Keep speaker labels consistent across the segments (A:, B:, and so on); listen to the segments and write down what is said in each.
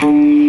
A: Yeah.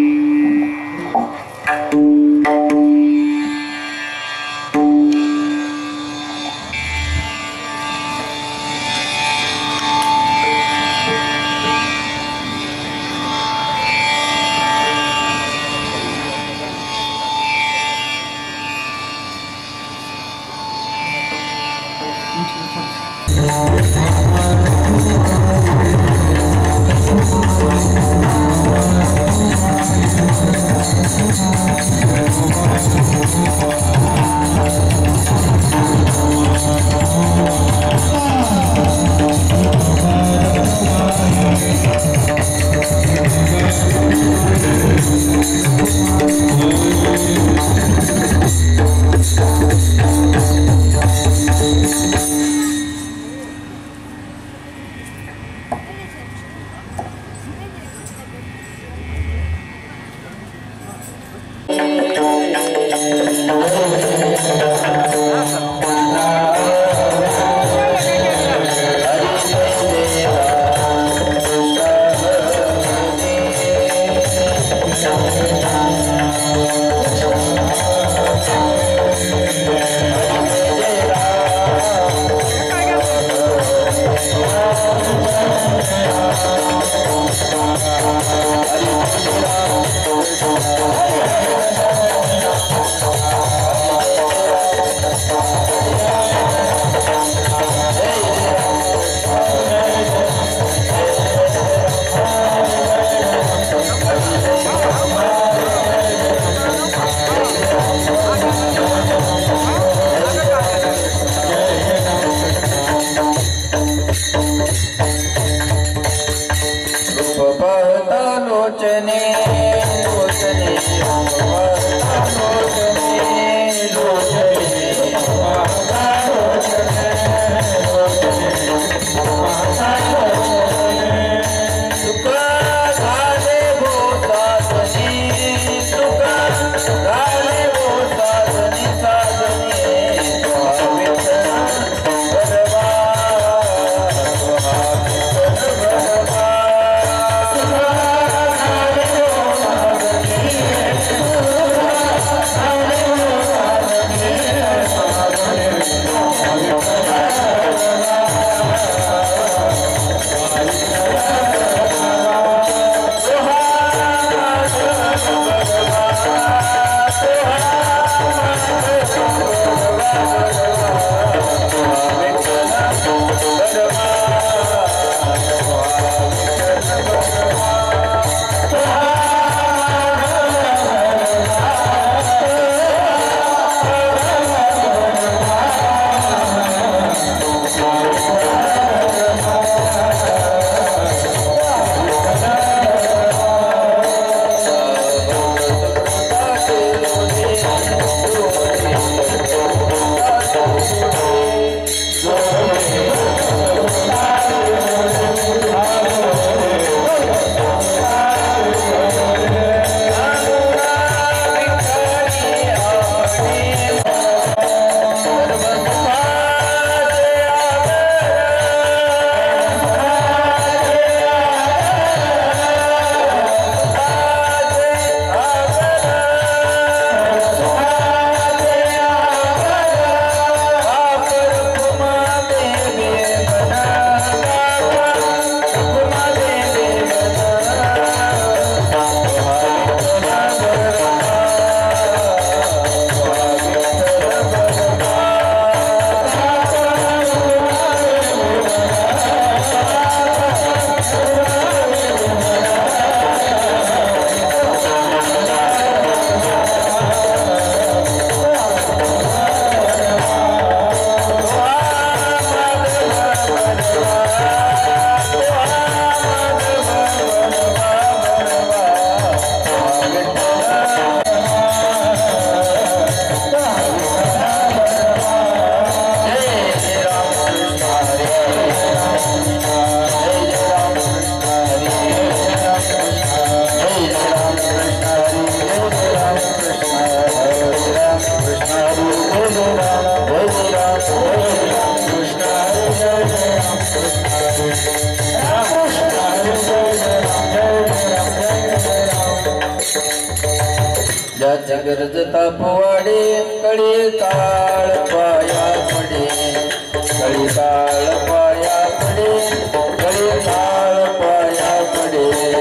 A: ज्याची गरज तापवाडे कळी काळ पाया पडे कळी काळ पाया पडे कळी काळ पाया पडे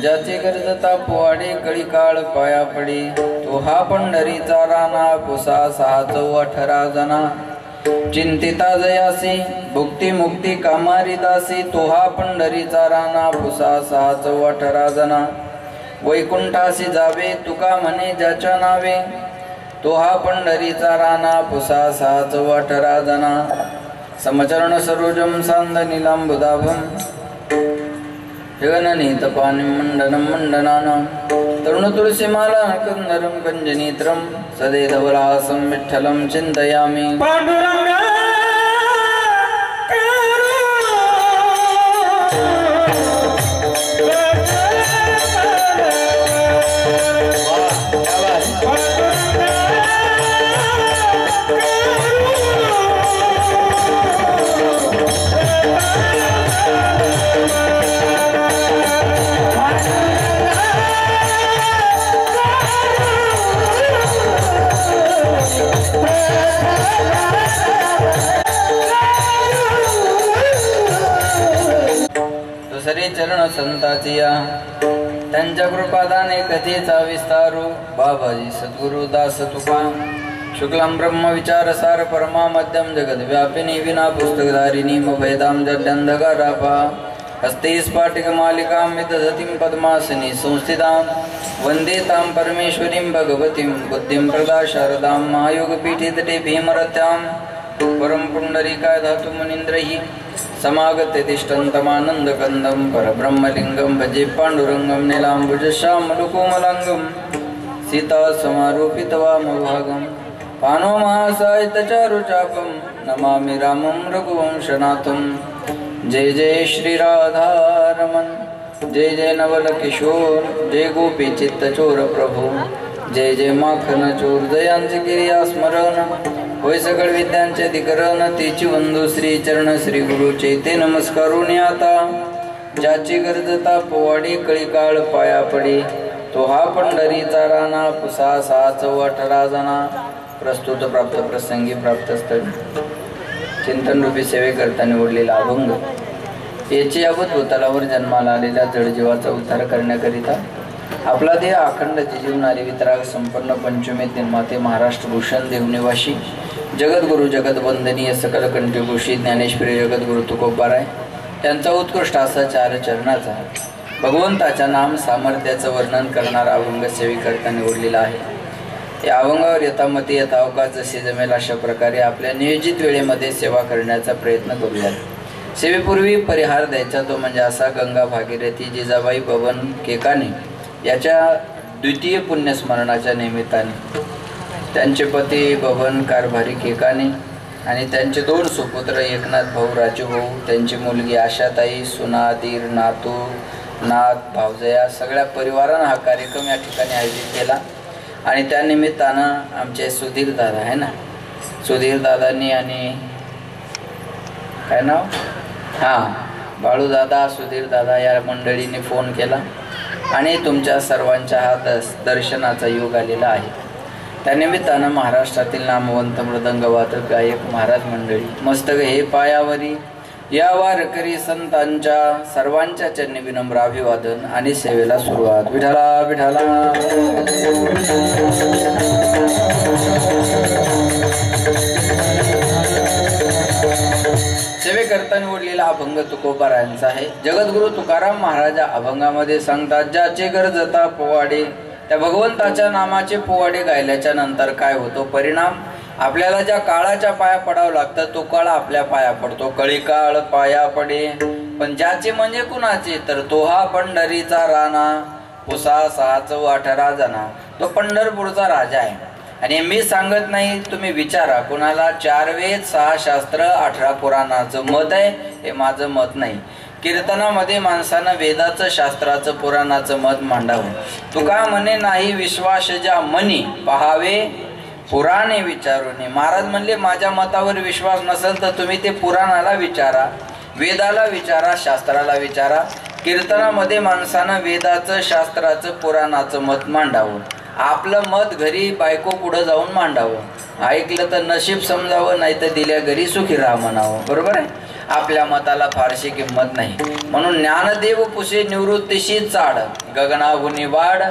A: ज्याचे गरजता पोवाडे कळी काळ पाया पडी तो हा पंढरीचा राणा पुसा 6 14 जना चिंतिता जयासी भुक्ती मुक्ती कामारी दासी तो हा पंढरीचा राणा पुसा 6 जना वैकुंठासी जावे तुका म्हणे ज्याच्या नावे तो हा पंढरीचा राणा पुसा 6 जना समचरण सरोजम सांद नीलांबुदाभम जगननीत पाणिं मंडनं मंडनानां तरुण तुलसीमाला कंदरं कंजनेत्रं सदैधवलासं विठ्ठलं चिन्तयामि पांडुरंगा चरण संताचिया त्यांच्या कृपादाने कथेचा विस्तारू बाबाजी सद्गुरु दास तुका शुक्लां ब्रह्म विचार सार परमा मध्यम जगद व्यापिनी विना पुस्तकधारिणी मभेदां जड्यंधकारापा हस्ते स्फाटिक मालिकां विदधतीं पद्मासनी संस्थितां वंदे तां परमेश्वरीं भगवतीं बुद्धिं प्रदा शारदां महायोगपीठे तटे भीमरत्यां परम पुंडरीकाय धातु मुनीन्द्रैः समागते तिष्ठन्तमानंद कंदम परब्रह्मलिंगम भजे पांडुरंगम नीलांबुजश्यामलकोमलांगम सीता समारोपित वामभागम पानो महासायितचारुचापम नमामि रामं रघुवंशनाथं जय जय श्री राधारमण जय जय नवल किशोर जय गोपी चित्तचोर प्रभु जय जय माखन चोर जयांचे गिरिया स्मरण होय सकळ विद्यांचे अधिकरण तेची वंदू श्री चरण श्री गुरु चैते नमस्कारुनी आता ज्याची गरजता पोवाडी कळीकाळ पाया पडी तो हा पंढरीचा राणा पुसा 6 जना प्रस्तुत प्राप्त प्रसंगी प्राप्त स्थळी चिंतन रूपी सेवे करता निवडलेला अभंग याची यावत भूतलावर जन्माला आलेल्या जडजीवाचा उद्धार करण्याकरिता आपला देह अखंड जिजीवणारे वितराग संपन्न पंचमी निर्माते महाराष्ट्र भूषण देवनिवासी जगद्गुरु जगदवंदनीय सकल कंठीभूषित ज्ञानेश्वरी जगद्गुरु तुकोबाराय त्यांचा उत्कृष्ट असा 4 चरणाचा भगवंताच्या नाम सामर्थ्याचं वर्णन करणारा अभंग सेवेकरता निवडलेला आहे। या अभंगावर यथामती यथावकाश जसे जमेल अशा प्रकारे आपल्या नियोजित वेळेमध्ये सेवा करण्याचा प्रयत्न करूयात। सेवेपूर्वी परिहार द्यायचा तो म्हणजे असा गंगा भागीरथी जिजाबाई बबन केकाने याच्या द्वितीय पुण्यस्मरणाच्या निमित्ताने त्यांचे पती बबन कारभारी केकाने आणि त्यांचे 2 सुपुत्र एकनाथ भाऊ राजू भाऊ त्यांची मुलगी आशाताई सुना दीर नातू नाथ भावजया सगळ्या परिवारानं हा कार्यक्रम या ठिकाणी आयोजित केला आणि त्या निमित्तानं आमचे सुधीर दादा आहे ना सुधीर दादांनी आणि काय नाव बाळू दादा सुधीर दादा या मंडळीने फोन केला आणि तुमच्या सर्वांच्या हा दर्शनाचा योग आलेला आहे। त्यानिमित्तानं महाराष्ट्रातील नामवंत मृदंग वादक गायक महाराज मंडळी मस्तक हे पायावरी या वारकरी संतांच्या सर्वांच्या चरणी विनम्र अभिवादन आणि सेवेला सुरुवात। विठ्ठला विठ्ठला सेवेकरता निवडलेला अभंग तुकोबारायांचा आहे। जगद्गुरु तुकाराम महाराज अभंगामध्ये सांगतात ज्याचे गरजता पोवाडे त्या भगवंताच्या नामाचे पोवाडे गायल्याच्या नंतर काय होतो परिणाम आपल्याला ज्या काळाच्या पाया पडावं लागतं तो काळ आपल्या पाया पडतो। कळी काळ पाया पडे पण ज्याचे म्हणजे कुणाचे तर तो हा पंढरीचा राणा पुसा 6 जना तो पंढरपूरचा राजा आहे। आणि मी सांगत नाही तुम्ही विचारा कुणाला 4 वेद 6 शास्त्र 18 पुराणाचं मत आहे हे माझं मत नाही। कीर्तनामध्ये माणसानं वेदाचं शास्त्राचं पुराणाचं मत मांडावं। तुका म्हणे नाही विश्वास ज्या मनी पहावे पुराणे विचारून। महाराज म्हणले माझ्या मतावर विश्वास नसेल तर तुम्ही ते पुराणाला विचारा वेदाला विचारा शास्त्राला विचारा। कीर्तनामध्ये माणसानं वेदाचं शास्त्राचं पुराणाचं मत मांडावं आपलं मत घरी बायको पुढे जाऊन मांडावं ऐकलं तर नशीब समजावं नाही तर दिल्या घरी सुखी राहा म्हणावं बरोबर आहे। आपल्या मताला फारशी किंमत नाही म्हणून ज्ञानदेव पुसे निवृत्तीशी चाड गगनाहुनी वाढ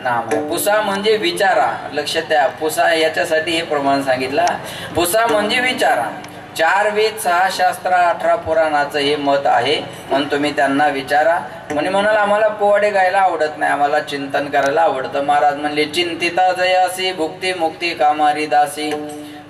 A: नाम आहे। पुसा म्हणजे विचारा लक्षात द्या पुसा याच्यासाठी हे प्रमाण सांगितलं पुसा म्हणजे विचारा 4 वेद 6 शास्त्र 18 पुराणाचं हे मत आहे. म्हणून तुम्ही त्यांना विचारा. म्हणाल आम्हाला पोवाडे गायला आवडत नाही, आम्हाला चिंतन करायला आवडतं. महाराज म्हणले चिंतिता जयासी भुक्ती मुक्ती कामारी दासी.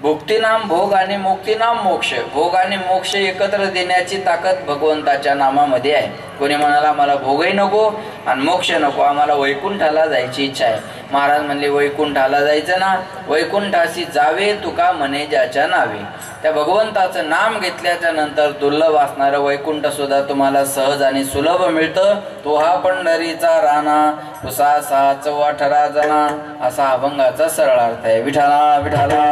A: भुक्ती नाम भोग आणि मुक्ती नाम मोक्ष. भोग आणि मोक्ष एकत्र देण्याची ताकद भगवंताच्या नामामध्ये आहे. कोणी म्हणाला आम्हाला भोगही नको आणि मोक्ष नको, आम्हाला वैकुंठाला जायची इच्छा आहे. महाराज म्हणले वैकुंठाला जायचं ना, वैकुंठाशी जावे तुका म्हणे ज्याच्या नावे. त्या भगवंताचं नाम घेतल्याच्या नंतर दुर्लभ असणारं वैकुंठ सुद्धा तुम्हाला सहज आणि सुलभ मिळतं. तो हा पंढरीचा राणा तुसा 6 14 जना, असा अभंगाचा सरळ अर्थ आहे. विठाला विठाला.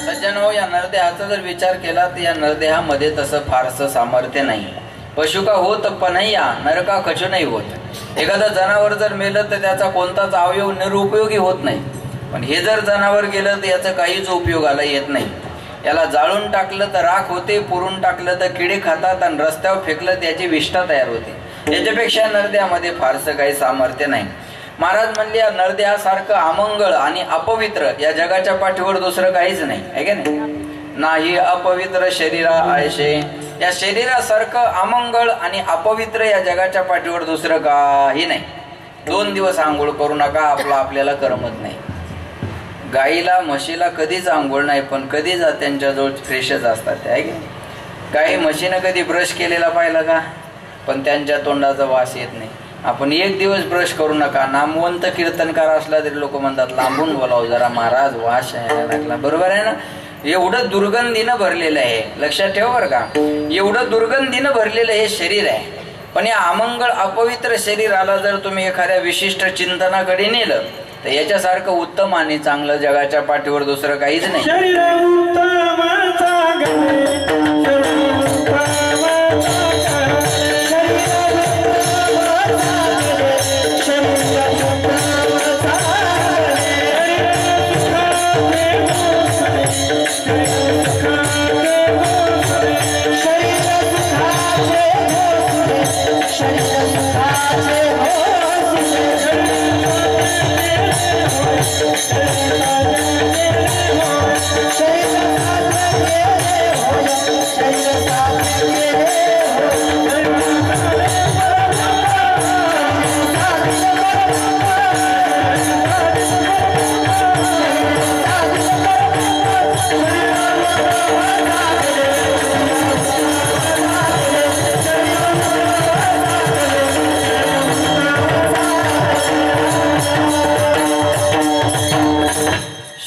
A: सज्जनो, या नरदेहाचा जर विचार केला तर या नरदेहामध्ये तसं फारसं सामर्थ्य नाही. पशु का होत पनैया नरका खचू नाही होत. एखादं जनावर जर मेलं तर त्याचा कोणताच अवयव निरुपयोगी होत नाही. पण हे जर जनावर गेलं तर याचा काहीच उपयोगाला येत नाही. याला जाळून टाकलं तर राख होते, पुरून टाकलं तर किडे खातात आणि रस्त्यावर फेकलं त्याची विष्ठा तयार होते. याच्यापेक्षा नरदेहामध्ये फारसं काही सामर्थ्य नाही. महाराज म्हणले या नरदेहासारखं अमंगळ आणि अपवित्र या जगाच्या पाठीवर दुसरं काहीच नाही आहे का नाही. अपवित्र शरीरा आयशे. या शरीरासारखं अमंगळ आणि अपवित्र या जगाच्या पाठीवर दुसरं काही नाही. 2 दिवस आंघोळ करू नका, आपल्याला करमत नाही. गाईला म्हशीला कधीच आंघोळ नाही, पण कधी जा त्यांच्याजवळ फ्रेशच असतात आहे की. काही म्हशीनं कधी ब्रश केलेला पाहिला का, पण त्यांच्या तोंडाचा वास येत नाही. आपण 1 दिवस ब्रश करू नका. नामवंत कीर्तनकार असला तरी लोक म्हणतात लांबून बोलाव जरा महाराज, वास यायला लागला. बरोबर आहे ना. एवढं दुर्गंधीनं भरलेलं आहे. लक्षात ठेवा बरं का, एवढं दुर्गंधीनं भरलेलं हे शरीर आहे. पण या अमंगळ अपवित्र शरीराला जर तुम्ही एखाद्या विशिष्ट चिंतनाकडे नेलं तर याच्यासारखं उत्तम आणि चांगलं जगाच्या पाठीवर दुसरं काहीच नाही.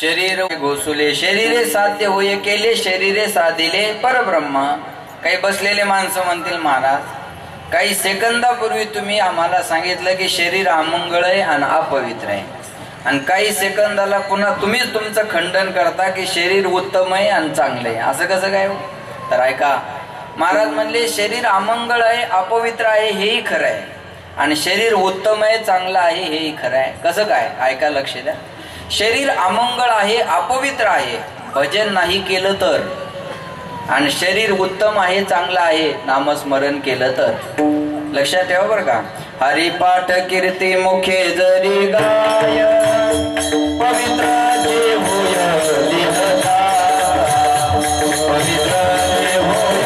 A: शरीर घोसुले शरीरे साध्य होय केले, शरीरे साधिले परब्रह्म. काही बसलेले माणसं म्हणतील महाराज काही सेकंदापूर्वी तुम्ही आम्हाला सांगितलं की शरीर अमंगळ आहे आणि अपवित्र आहे, आणि काही सेकंदाला पुन्हा तुम्हीच तुमचं खंडन करता की शरीर उत्तम आहे आणि चांगलं आहे. असं कसं काय हो? तर ऐका, महाराज म्हणले शरीर अमंगळ आहे अपवित्र आहे हेही खरं आहे, आणि शरीर उत्तम आहे चांगलं आहे हेही खरं आहे. कसं काय? ऐका, लक्ष द्या. शरीर अमंगळ आहे अपवित्र आहे भजन नाही केलं तर, आणि शरीर उत्तम आहे चांगलं आहे नामस्मरण केलं तर. लक्षात ठेवा बरं का. हरिपाठ कीर्ती मुखे जरी गाय पवित्र जे होय लिहता, पवित्र जे होय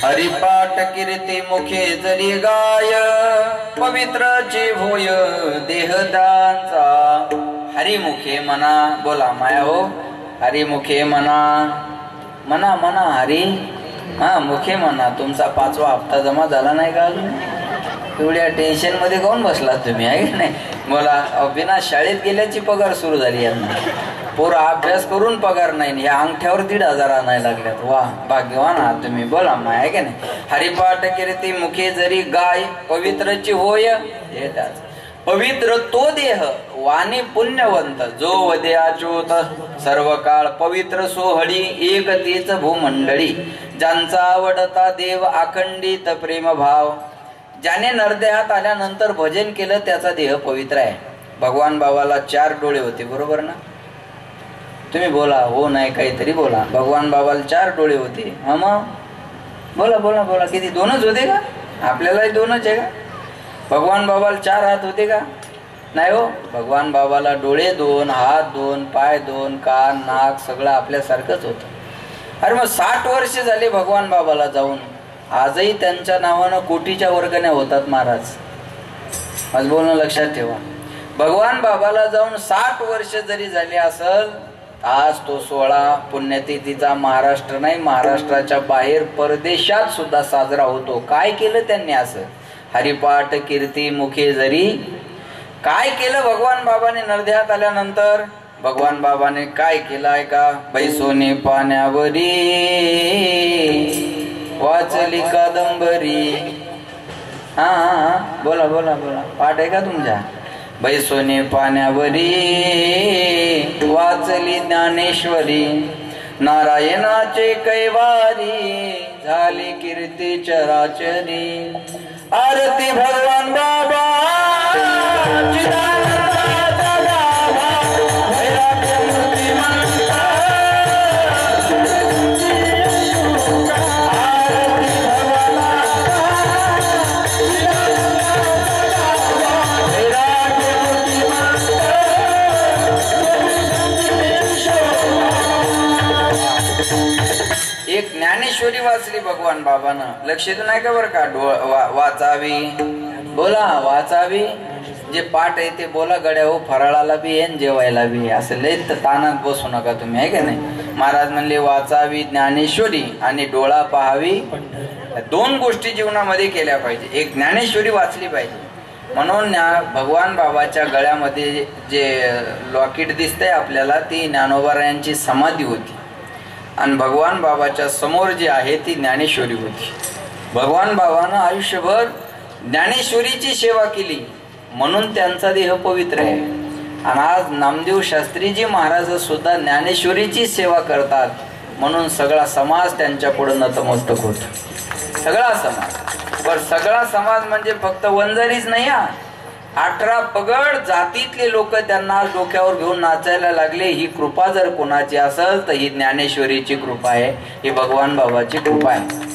A: हरिपाठ कीर्ती मुखे जरी गाय पवित्र जे होय देहदाचा. हरिमुखे म्हणा, बोला माया हो, हरिमुखे म्हणा, म्हणा म्हणा हरी, हा मुखे म्हणा. तुमचा 5वा हप्ता जमा झाला नाही का अजून? एवढ्या टेन्शन मध्ये काऊन बसलात तुम्ही, आहे की नाही? मला बिना शाळेत गेल्याची पगार सुरू झाली यांना. पोरं अभ्यास करून पगार नाही, या अंगठ्यावर 1,500 आणायला लागल्यात. वा, भाग्यवान आहात तुम्ही. बोला मग, आहे की नाही? हरिपाठ कीर्ती मुखे जरी गाय, पवित्रची होय येताच. पवित्र तो देह वाणी पुण्यवंत, जो वदे अच्युत सर्व काळ. पवित्र सोहळी एक तीच भूमंडळी, ज्यांचा आवडता देव अखंडित प्रेम भाव. ज्याने नरदेहात आल्यानंतर भजन केलं त्याचा देह पवित्र आहे. भगवान बाबाला 4 डोळे होते, बरोबर ना? तुम्ही बोला, हो नाही काहीतरी बोला. भगवान बाबाला 4 डोळे होते. हा मग बोला बोला बोला. किती? 2च होते का? आपल्यालाही 2च आहे का? भगवान बाबाला 4 हात होते का? नाही हो. भगवान बाबाला डोळे 2, हात 2, पाय 2, कान नाक सगळं आपल्यासारखंच होतं. अरे मग 60 वर्ष झाले भगवान बाबाला जाऊन, आजही त्यांच्या नावानं कोटीच्या वर्गण्या होतात महाराज. आज बोलणं लक्षात ठेवा. भगवान बाबाला जाऊन 60 वर्ष जरी झाली असल, आज तो 16 पुण्यतिथीचा महाराष्ट्र नाही, महाराष्ट्राच्या बाहेर परदेशात सुद्धा साजरा होतो. काय केलं त्यांनी असं? हरिपाठ कीर्ती मुखे जरी. काय केलं भगवान बाबाने नरदेहात आल्यानंतर? भगवान बाबाने काय केलंय का? बैसोने पाण्यावरी वाचली कादंबरी. हा हा हा, बोला बोला बोला. पाठ आहे का तुमच्या? बैसोने पाण्यावरी वाचली ज्ञानेश्वरी, नारायणाचे कैवारी झाली कीर्ती चराचरी. आरती भगवान बाबा एक ज्ञानेश्वरी वाचली भगवान बाबानं. लक्ष येत नाही का बरं का? वाचावी, बोला वाचावी. जे पाठ आहे ते बोला गड्या हो. फराळाला बी येन, जेवायला बी. असं लय तानात बसू नका तुम्ही, आहे का नाही? महाराज म्हणले वाचावी ज्ञानेश्वरी आणि डोळा पाहावी. 2 गोष्टी जीवनामध्ये केल्या पाहिजे. एक ज्ञानेश्वरी वाचली पाहिजे. म्हणून भगवान बाबाच्या गळ्यामध्ये जे लॉकेट दिसतंय आपल्याला, ती ज्ञानोबारायांची समाधी होती. आणि भगवान बाबाच्या समोर जी आहे ती ज्ञानेश्वरी होती. भगवान बाबानं आयुष्यभर ज्ञानेश्वरीची सेवा केली म्हणून त्यांचा देह पवित्र आहे. आणि आज नामदेव शास्त्रीजी महाराज सुद्धा ज्ञानेश्वरीची सेवा करतात म्हणून सगळा समाज त्यांच्या पुढे नतमस्तक होतो. सगळा समाज. पण सगळा समाज म्हणजे फक्त वंजारीच नाही. 18 पगड जातीतले लोक त्यांना डोक्यावर घेऊन नाचायला लागले. ही कृपा जर कोणाची असेल तर ही ज्ञानेश्वरीची कृपा आहे, ही भगवान बाबाची कृपा आहे.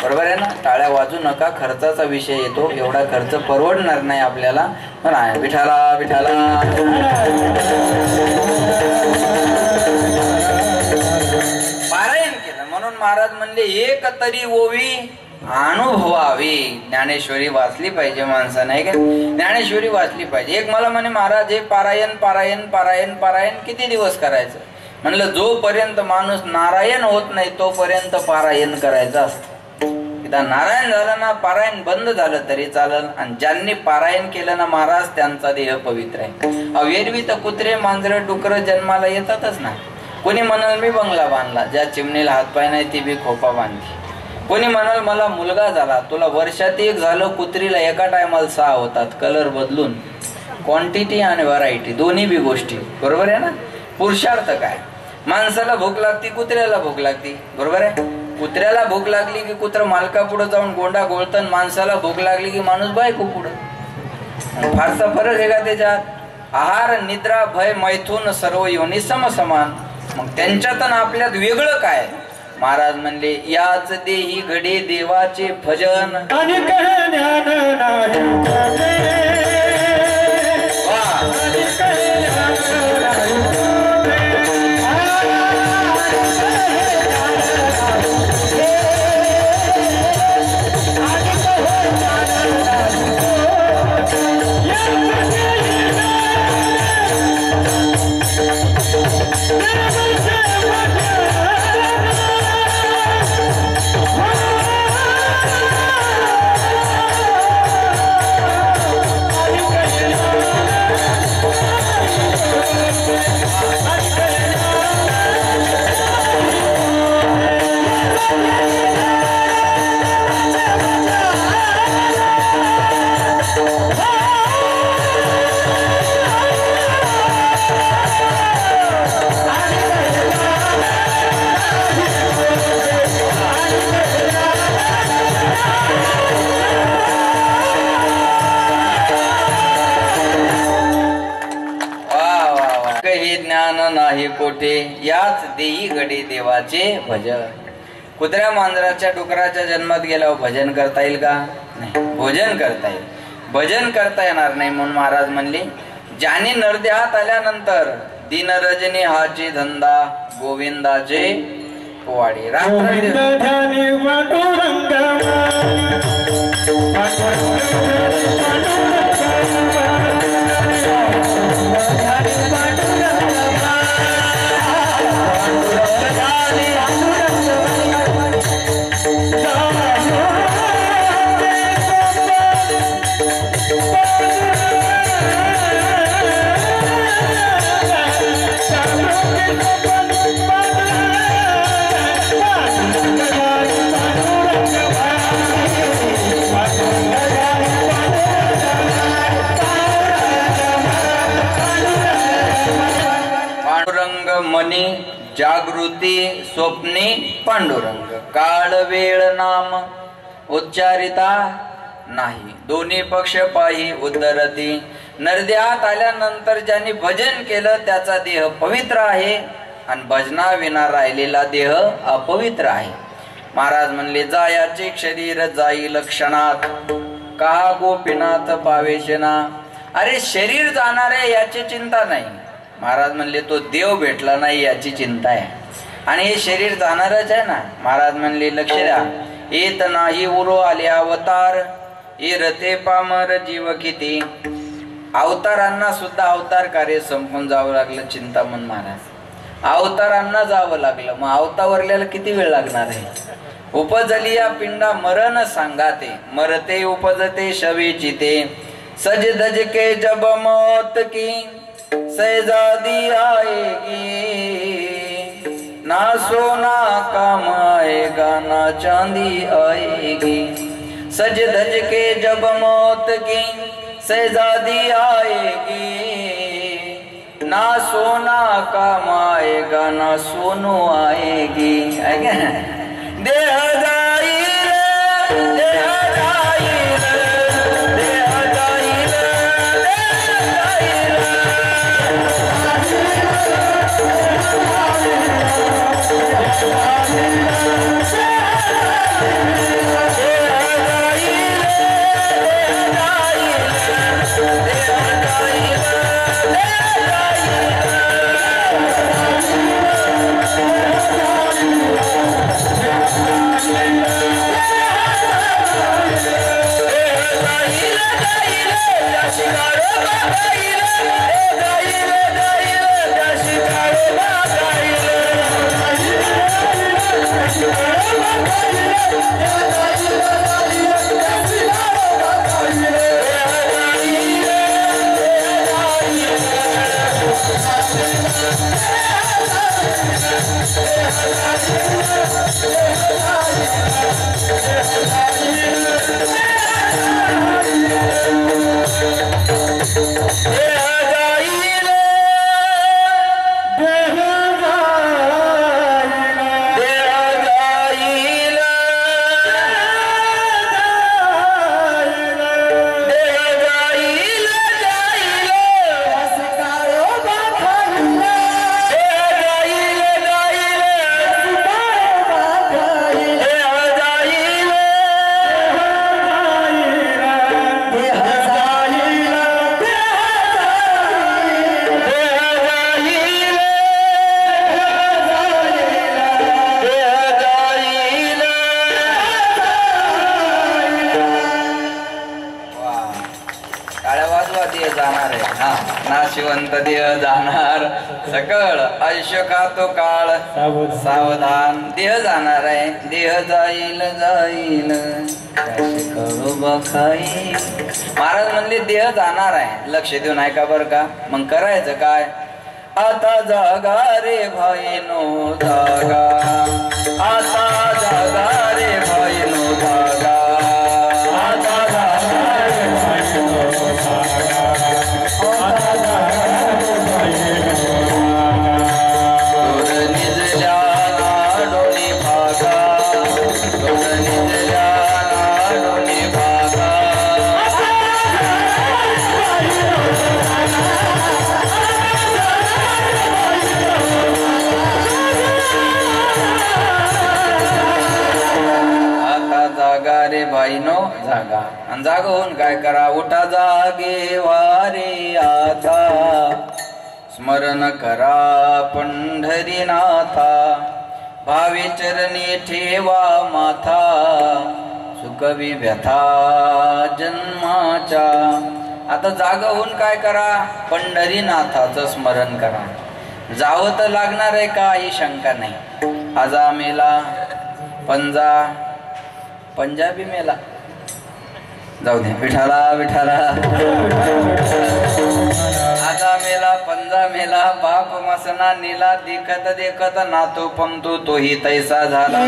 A: बरोबर आहे ना? टाळ्या वाजू नका. खर्चाचा विषय येतो. एवढा खर्च परवडणार नाही आपल्याला. नाही विठाला विठाला. पारायण केलं म्हणून महाराज म्हणले एक तरी ओवी अनुभवावी. ज्ञानेश्वरी वाचली पाहिजे माणसाने, नाही का? ज्ञानेश्वरी वाचली पाहिजे. एक मला म्हणे महाराज हे पारायण पारायण पारायण पारायण किती दिवस करायचं? म्हणलं जोपर्यंत माणूस नारायण होत नाही तोपर्यंत पारायण करायचं असतं. एकदा नारायण झालं ना, पारायण बंद झालं तरी चालेल. आणि ज्यांनी पारायण केलं ना महाराज, त्यांचा देह पवित्र आहे. एरवी तर कुत्रे मांजर डुकर जन्माला येतातच ना. कोणी म्हणाल मी बंगला बांधला, ज्या चिमणीला हातपाय नाही ती बी खोपा बांधली. कोणी म्हणाल मला मुलगा झाला, तुला वर्षात 1 झालं. कुत्रीला एका टायमाला 6 होतात, कलर बदलून. क्वांटिटी आणि व्हरायटी दोन्ही बी गोष्टी. बरोबर आहे ना? पुरुषार्थ काय? माणसाला भूक लागती, कुत्र्याला भूक लागती. बरोबर आहे? कुत्र्याला भूक लागली की कुत्र मालका पुढे जाऊन गोंडा गोळतन. माणसाला भूक लागली की माणूस बायको पुढं. फारसा फरक आहे का त्याच्यात? आहार निद्रा भय मैथून सर्व योनी समसमान. मग त्यांच्यात आपल्यात वेगळं काय? महाराज म्हणले याच देही घडे देवाचे भजन. नाही कोठे याच देई गडे देवाचे भजन. कुत्र्या मांजराच्या डुकराच्या जन्मात गेल्यावर भजन करता येईल का? नाही. भोजन करता येईल, भजन करता येणार नाही. म्हणून महाराज म्हणले ज्याने नरदेहात आल्यानंतर दिन रजनी हाचे धंदा गोविंदाचे पोवाडे. मनी जागृती स्वप्ने पांडुरंग काळ वेळ नाम उच्चारिता नाही. दोन्ही पक्ष पाही उद्धरती. नरदेहात आल्यानंतर ज्यांनी भजन केलं त्याचा देह पवित्र आहे आणि भजना विना राहिलेला देह अपवित्र आहे. महाराज म्हणले जायाचे शरीर जाईल क्षणात कहा गोपीनाथ पावेशना. अरे शरीर जाणार आहे याची चिंता नाही. महाराज म्हणले तो देव भेटला नाही याची चिंता आहे. आणि हे शरीर जाणारच आहे ना. महाराज म्हणले लक्ष द्या. येत नाही उरो आले अवतार ये रते पामर जीव किती. अवतारांना सुद्धा अवतार कार्य संपून जावं लागलं. चिंतामण महाराज अवतारांना जावं लागलं. मग अवतावरल्याला किती वेळ लागणार आहे. उपजली या पिंडा मरण सांगाते मरते उपजते शवेची ते सज धज के जब मौत की सैजादी आएगी ना सोना काम आएगा ना चांदी आएगी. सज धज के जब मौत की सैजादी आएगी ना सोना काम आएगा ना सोनो आएगी. देह जाईल देह जाईल देह जाईल नाशिवंत देह जाणार सकळ आयुष्य का तो काळ सावधान. देह जाणार आहे देह जाईल जाईल करू बखाई. महाराज म्हणले देह जाणार आहे लक्ष देऊन ऐका बर का. मग करायचं काय. आता जागा रे भाईनो जागा आता जागा रे भाईनो जागा आता जागा रे भाईनो जागा आता जागा रे भाईनो जागा निजल्या डोली भागा निजल्या डोली भागा Oh व्हाईनो जागा. आणि जागा होऊन काय करा, उठा जागे वारे आता, स्मरण करा पंढरीनाथा, भावे चरणी ठेवा माथा, सुखवी व्यथा जन्माच्या. आता जागा होऊन काय करा, पंढरीनाथाचं स्मरण करा. जावं तर लागणार आहे का ही शंका नाही. आजा मेला पंजाबी मेला, जाऊ दे, विठाला विठाला. आजा मेला पंजा मेला, बाप मसना नेला, देखत देखत नातो पंतू तोही तैसा झाला.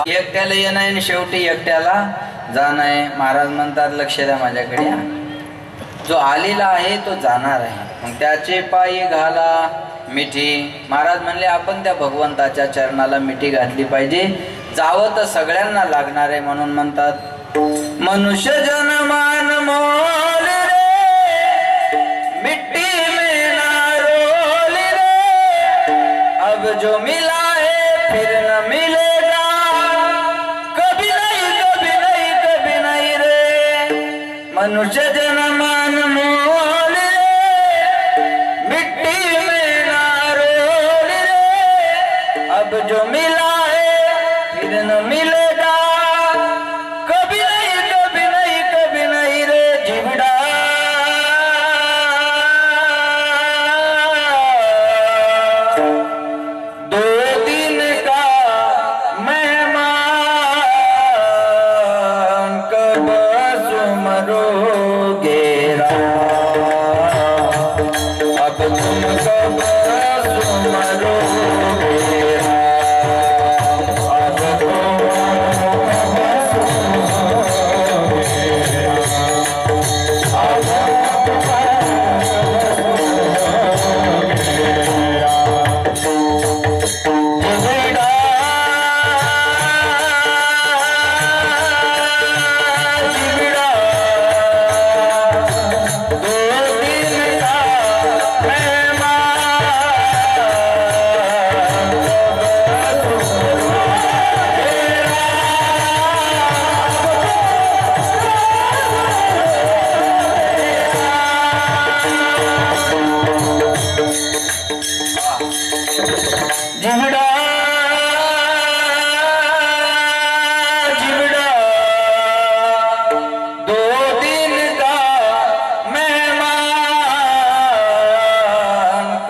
A: एकट्याला येणं आहे आणि शेवटी एकट्याला जाणं आहे. महाराज म्हणतात लक्ष द्या माझ्याकडे, जो आलेला आहे तो जाणार आहे, मग त्याचे पायी घाला मिठी. महाराज म्हणले आपण त्या भगवंताच्या चरणाला मिठी घातली पाहिजे. जावं तर सगळ्यांना लागणार आहे, म्हणून म्हणतात मनुष्य जन्मान मोल रे, मिट्टी में ना रोल रे, अब जो मिला है फिर न मिलेगा, मनुष्य जन्मान मोल रे, मिट्टी में ना रोल रे, अब जो मिला है फिर न मिलेगा, कभी नहीं कभी नहीं कभी नहीं रे जीवड़ा. दो दिन का मेहमान कब सुमरोगे राम, अब तुम कब सुमरोगे राम, अब तुम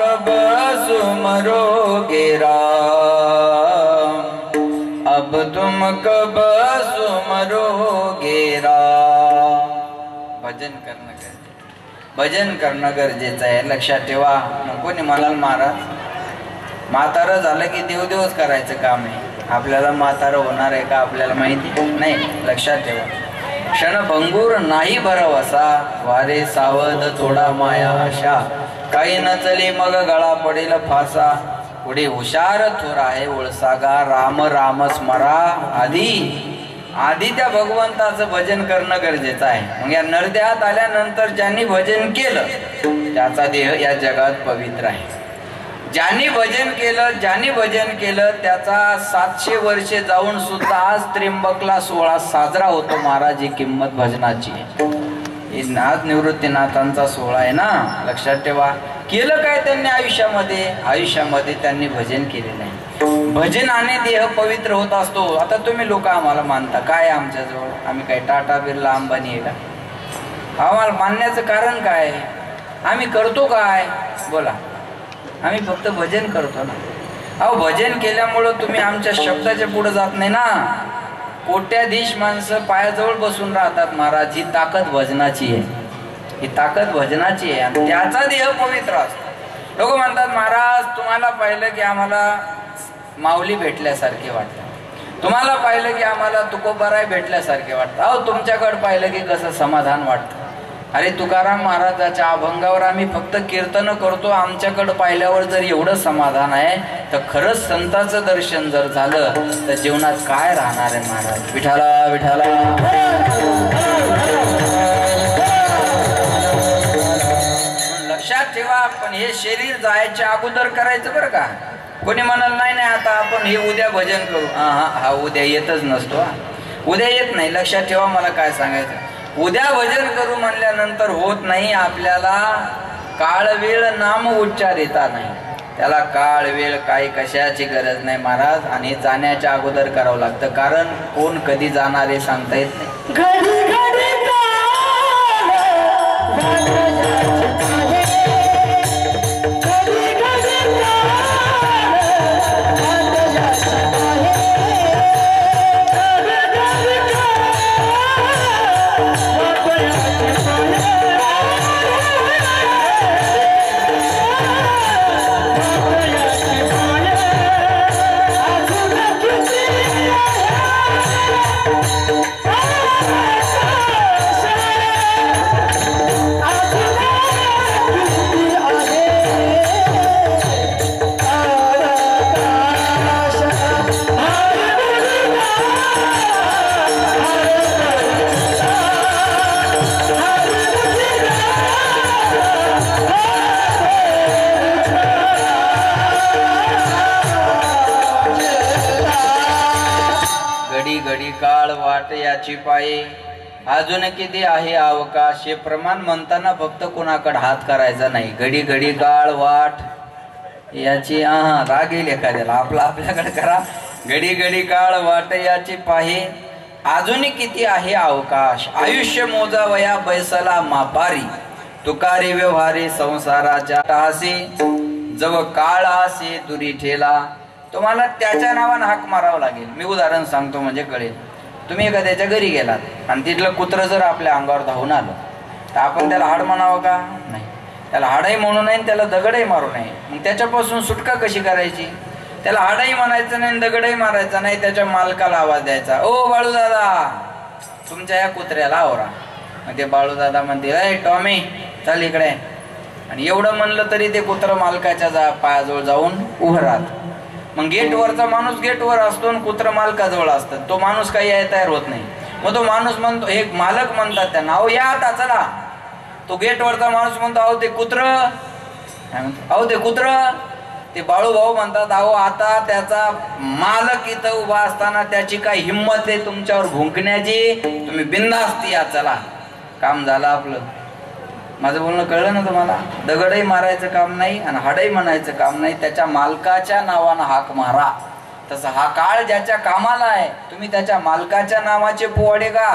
A: कब सुमरोगे राम, अब तुम कब सुमरोगे राम. भजन करणं गरजेचं, भजन करणं गरजेचं आहे. लक्षात ठेवा. कोणी म्हणाल महाराज म्हातारं झालं की देवदेवच करायचं काम आहे. आपल्याला म्हातारं होणार आहे का आपल्याला माहिती नाही. लक्षात ठेवा. क्षणभंगूर नाही भरवसा, वारे सावध थोडा माया आशा, काही न चली मग गळा पडेल फासा, पुढे हुशार थोर आहे ओळसागा, राम राम स्मरा आधी त्या भगवंताचं भजन करणं गरजेचं आहे. मग या नरदेहात आल्यानंतर ज्यांनी भजन केलं त्याचा देह या जगात पवित्र आहे. ज्यांनी भजन केलं त्याचा 700 वर्षे जाऊन सुद्धा आज त्र्यंबकला सोहळा साजरा होतो. महाराज ही किंमत भजनाची आहे. नाथ निवृत्तीनाथांचा सोहळा आहे ना, लक्षात ठेवा. केलं काय त्यांनी आयुष्यामध्ये त्यांनी भजन केलेलं आहे. भजनाने देह पवित्र होत असतो. आता तुम्ही लोक आम्हाला मानता काय आमच्याजवळ, आम्ही काय टाटा बिर्ला अंबानी आहे का? आम्हाला मानण्याचं कारण काय? आम्ही करतो काय? बोला. आम्ही फक्त भजन करतो ना. अहो भजन केल्यामुळं तुम्ही आमच्या शब्दाच्या पुढे जात नाही ना. कोट्याधीश माणसं पायाजवळ बसून राहतात. महाराज ही ताकद भजनाची आहे, ही ताकद भजनाची आहे आणि त्याचा देह पवित्र असतो. लोक म्हणतात महाराज तुम्हाला पाहिलं की आम्हाला माऊली भेटल्यासारखे वाटतं, तुम्हाला पाहिलं की आम्हाला तुकोबाराय भेटल्यासारखे वाटतं. अहो तुमच्याकडे पाहिलं की कसं समाधान वाटतं. अरे तुकाराम महाराजाच्या अभंगावर आम्ही फक्त कीर्तन करतो, आमच्याकडे पाहिल्यावर जर एवढं समाधान आहे तर खरंच संतांचं दर्शन जर झालं तर जीवनात काय राहणार आहे महाराज. विठाला विठाला. लक्षात ठेवा. पण हे शरीर जायच्या अगोदर करायचं बरं का. कोणी म्हणाल नाही आता आपण हे उद्या भजन करू. हा उद्या येतच नसतो. उद्या येत नाही. लक्षात ठेवा. मला काय सांगायचं, उद्या भजन करू म्हणल्यानंतर होत नाही. आपल्याला काळ वेळ नाम उच्चार येता नाही. त्याला काळ वेळ काही कशाची गरज नाही महाराज. आणि जाण्याच्या अगोदर करावं लागतं, कारण कोण कधी जाणार हे सांगता येत नाही. याची पायी अजून किती आहे अवकाश. हे प्रमाण म्हणताना फक्त कोणाकडे हात करायचा नाही. घडी घडी काळ वाट याची राग येईल एखाद्याला. आपल्याकडे करा. घडी घडी काळ वाट याची पाही अजून किती आहे अवकाश. आयुष्य मोजावया बैसला मापारी तुकारी व्यवहारी संसाराच्या टासी जव काळ असे दुरी ठेला. तुम्हाला त्याच्या नावानं हाक मारावं लागेल. मी उदाहरण सांगतो म्हणजे कळेल. तुम्ही एखाद्याच्या घरी गेलात आणि तिथलं कुत्रं जर आपल्या अंगावर धावून आलं तर आपण त्याला हाड म्हणावं का? नाही. त्याला हाडही म्हणू नये, त्याला दगडही मारू नये. मग त्याच्यापासून सुटका कशी करायची? त्याला हाडही म्हणायचं नाही, दगडही मारायचा नाही. त्याच्या मालकाला आवाज द्यायचा, ओ बाळू दादा तुमच्या या कुत्र्याला आवरा. मग ते बाळू दादा म्हणते, अय टॉमी चल इकडे. आणि एवढं म्हणलं तरी ते कुत्रं मालकाच्या पायाजवळ जाऊन उभं राहत. मग गेटवरचा माणूस गेटवर असतो आणि कुत्र मालकाजवळ असतात. तो माणूस काही यायला तयार होत नाही. मग तो माणूस म्हणतो, एक मालक म्हणतात त्यांना, अहो या आता चला. तो गेटवरचा माणूस म्हणतो, अहो ते कुत्र. ते बाळू भाऊ म्हणतात, अहो आता त्याचा मालक इथं उभा असताना त्याची काय हिंमत आहे तुमच्यावर भुंकण्याची? तुम्ही बिनधास्त या चला. काम झालं आपलं. माझं बोलणं कळलं ना तुम्हाला? दगडही मारायचं काम नाही आणि हाडही म्हणायचं काम नाही. त्याच्या मालकाच्या नावानं हाक मारा. तसं हा काळ ज्याच्या कामाला आहे, तुम्ही त्याच्या मालकाच्या नावाचे पोवाडे का?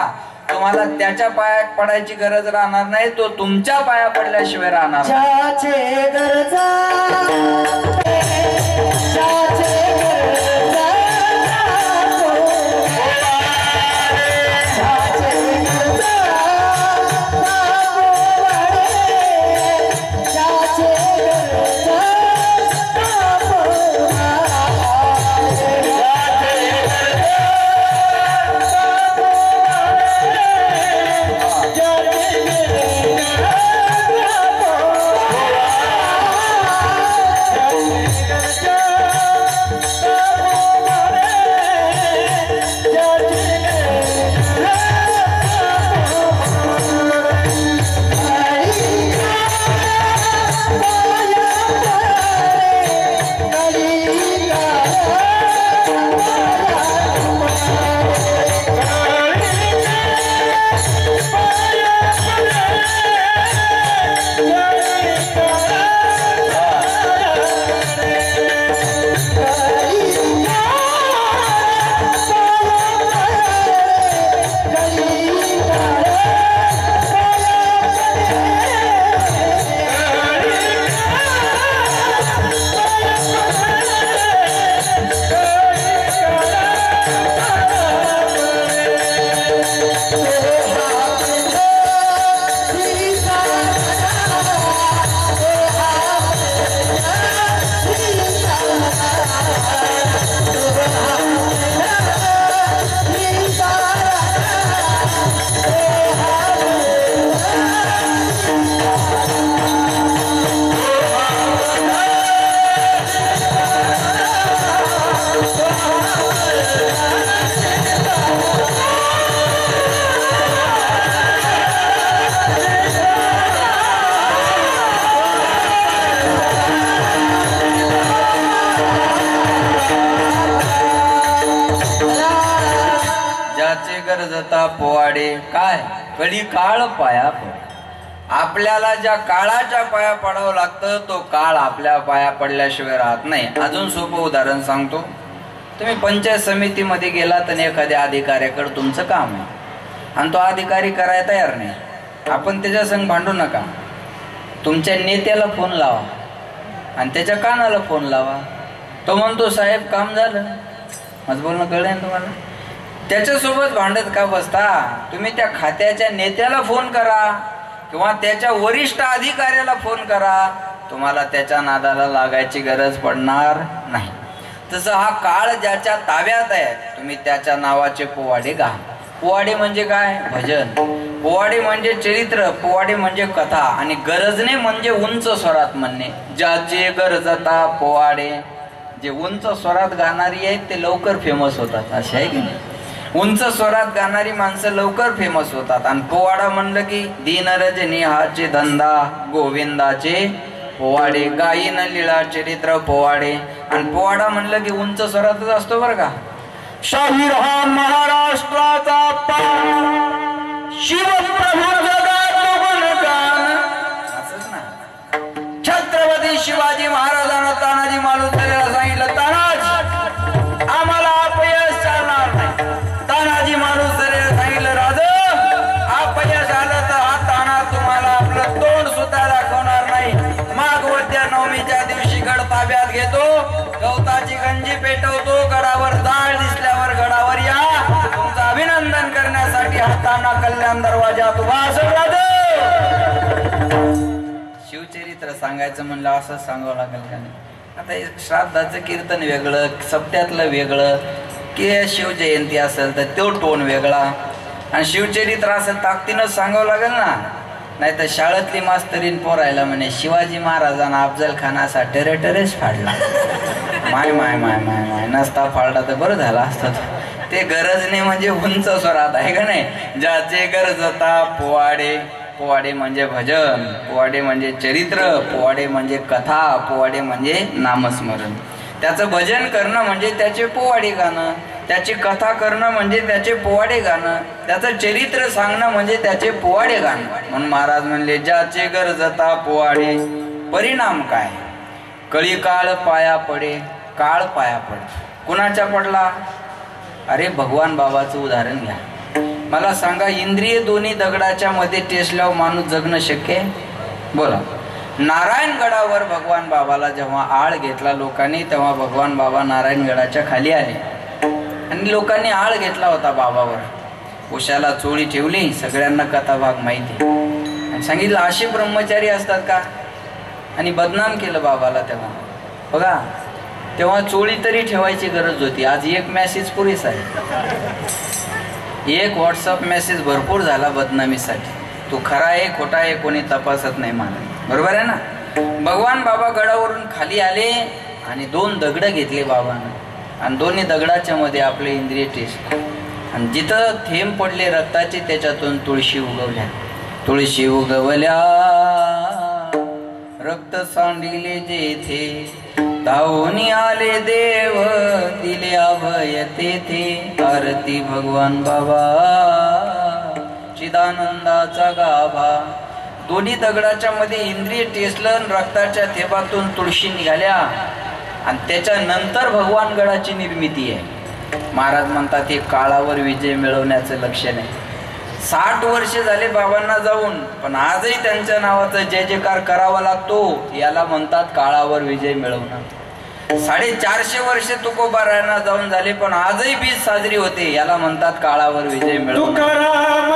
A: तुम्हाला त्याच्या पाया पडायची गरज राहणार नाही. तो तुमच्या पाया पडल्याशिवाय राहणार. जाता पोवाडे. काय कळी काळ पाया पड. आपल्याला ज्या काळाच्या पाया पडावं लागतं तो काळ आपल्या पाया पडल्याशिवाय राहत नाही. अजून सोपं उदाहरण सांगतो. तुम्ही पंचायत समितीमध्ये गेलात आणि एखाद्या अधिकाऱ्याकडे तुमचं काम आहे आणि तो अधिकारी करायला तयार नाही. आपण त्याच्या संग भांडू नका. तुमच्या नेत्याला फोन लावा आणि त्याच्या कानाला फोन लावा. तो म्हणतो साहेब काम झालं. माझं बोलणं कळलं ना तुम्हाला? त्याच्यासोबत भांडत का बसता? तुम्ही त्या खात्याच्या नेत्याला फोन करा किंवा त्याच्या वरिष्ठ अधिकाऱ्याला फोन करा. तुम्हाला त्याच्या नादाला लागायची गरज पडणार नाही. तसं हा काळ ज्याच्या ताब्यात आहे तुम्ही त्याच्या नावाचे पोवाडे गा. पोवाडे म्हणजे काय? भजन. पोवाडे म्हणजे चरित्र. पोवाडे म्हणजे कथा. आणि गरजणे म्हणजे उंच स्वरात म्हणणे. ज्याचे गरजता पोवाडे. जे उंच स्वरात गाणारी आहेत ते लवकर फेमस होतात. असे आहे की नाही? उंच स्वरात गाणारी माणसं लवकर फेमस होतात. आणि पोवाडा म्हणलं की दीन रजनी हाचे धंदा गोविंदाचे पोवाडे. गायीन लीळा चरित्र पोवाडे. आणि पोवाडा म्हणलं की उंच स्वरातच असतो बरं का.
B: शाहीर हा महाराष्ट्राचा शिवप्रभू
A: असंच ना. छत्रपती शिवाजी महाराजांना तानाजी मालुसरेला सांगितलं तानाजी आम्हाला अपयश चालणार नाही. तानाजी मालुसरेला सांगितलं राजा अपयश आलं तर हा ताना तुम्हाला आपलं तोंड सुद्धा दाखवणार नाही. माघवत्या नवमीच्या दिवशी गड ताब्यात घेतो. गवताची गंजी पेटवतो. गडावर जाळ दिसल्यावर गडावर या. तुमचं अभिनंदन करण्यासाठी हाताना कल्याण दरवाजात उभा असेल राजा. शिवचरित्र सांगायचं म्हणलं असं सांगावं लागेल का नाही? आता श्राद्धाचं कीर्तन वेगळं, सप्त्यातलं वेगळं, की शिवजयंती असेल तर तो टोन वेगळा. आणि शिवचरित्र असेल ताकदीनं सांगावं लागेल ना. नाही तर शाळेतली मास्तरीन पोरायला म्हणे शिवाजी महाराजांना अफजल खानाचा टेरेटरेच फाडला. माय माय माय माय माय नसता फाडला तर बरं झालं असतं. ते गरज नाही म्हणजे उंच स्वरात आहे का नाही. ज्याचे गरजता पोवाडे. पोवाडे म्हणजे भजन. पोवाडे म्हणजे चरित्र. पोवाडे म्हणजे कथा. पोवाडे म्हणजे नामस्मरण. त्याचं भजन करणं म्हणजे त्याचे पोवाडे गाणं. त्याची कथा करणं म्हणजे त्याचे पोवाडे गाणं. त्याचं चरित्र सांगणं म्हणजे त्याचे पोवाडे गाणं. म्हणून महाराज म्हणले ज्याचे गरजता पोवाडे. परिणाम काय? कळी काळ पाया पडे. काळ पाया पडे. कुणाच्या पडला? अरे भगवान बाबाचं उदाहरण घ्या. मला सांगा इंद्रिय दोन्ही दगडाच्या मध्ये टेसल्यावर माणूस जगणं शक्य आहे? बोला. नारायणगडावर भगवान बाबाला जेव्हा आळ घेतला लोकांनी तेव्हा भगवान बाबा नारायणगडाच्या खाली आले आणि लोकांनी आळ घेतला होता बाबावर. उशाला चोळी ठेवली. सगळ्यांना कथा भाग माहिती आणि सांगितलं असे ब्रह्मचारी असतात का आणि बदनाम केलं बाबाला. तेव्हा बघा तेव्हा चोळी तरी ठेवायची गरज होती. आज एक मेसेज पुरेसा आहे. एक व्हॉट्सअप मेसेज भरपूर झाला बदनामीसाठी. तू खरा आहे खोटा आहे कोणी तपासत नाही मला. बरोबर आहे ना. भगवान बाबा गडावरून खाली आले आणि 2 दगड घेतले बाबांना आणि दोन्ही दगडाच्या मध्ये आपले इंद्रिय टेस्ट आणि जिथं थेंब पडले रक्ताचे त्याच्यातून तुळशी उगवल्या. तुळशी उगवल्या रक्त सांडिले जेथे धावून आले देव दिले अभय तेथे. आरती भगवान बाबा चिदानंदाचा गाभा. दोन्ही दगडाच्या मध्ये इंद्रिय टेसलं रक्ताच्या थेंबातून तुळशी निघाल्या आणि त्याच्यानंतर भगवान गडाची निर्मिती आहे. महाराज म्हणतात हे काळावर विजय मिळवण्याचं लक्षण आहे. 60 वर्ष झाले बाबांना जाऊन पण आजही त्यांच्या नावाचा जय जयकार करावा लागतो. याला म्हणतात काळावर विजय मिळवणं. 450 वर्ष तुकोबारायांना जाऊन झाले पण आजही बीज साजरी होते. याला म्हणतात काळावर विजय मिळवणं.
B: तुकाराम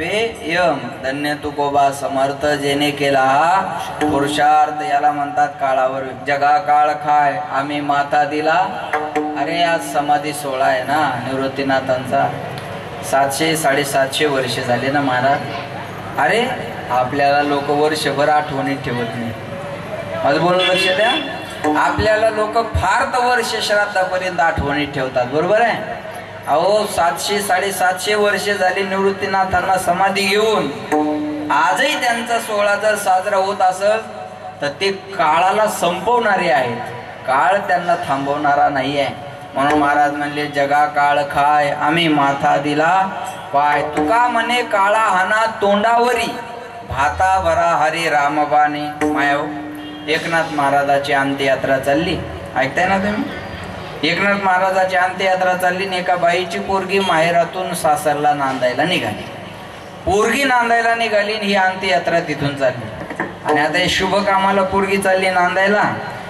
A: यम धन्य तुकोबा समर्थ जेने केला हा पुरुषार्थ. याला म्हणतात काळावर जगा काळ खाय आम्ही माथा दिला. अरे आज समाधी सोहळा आहे ना निवृत्तीनाथांचा. 700-750 वर्ष झाले ना महाराज. अरे आपल्याला लोक वर्षभर आठवणीत ठेवत नाही. माझं बोलणं लक्ष द्या. आपल्याला लोक फार तर वर्ष श्राद्धापर्यंत आठवणीत ठेवतात. बरोबर आहे. अहो 700-750 वर्ष झाली निवृत्तीनाथांना समाधी घेऊन. आजही त्यांचा सोहळा जर साजरा होत असेल तर ते काळाला संपवणारे आहेत. काळ त्यांना थांबवणारा नाही आहे. म्हणून महाराज म्हणले जगा काळ खाय आम्ही माथा दिला पाय. तुका म्हणे काळा हाना तोंडावरी भाता भरा हरी रामबाने. मायाव एकनाथ महाराजाची अंत्ययात्रा चालली. ऐकताय ना तुम्ही. एकनाथ महाराजाची अंत्ययात्रा चालली आणि एका बाईची पोरगी माहेरातून सासरला नांदायला निघाली. पोरगी नांदायला निघाली आणि ही अंत्ययात्रा तिथून चालली. आणि आता हे शुभ कामाला पोरगी चालली नांदायला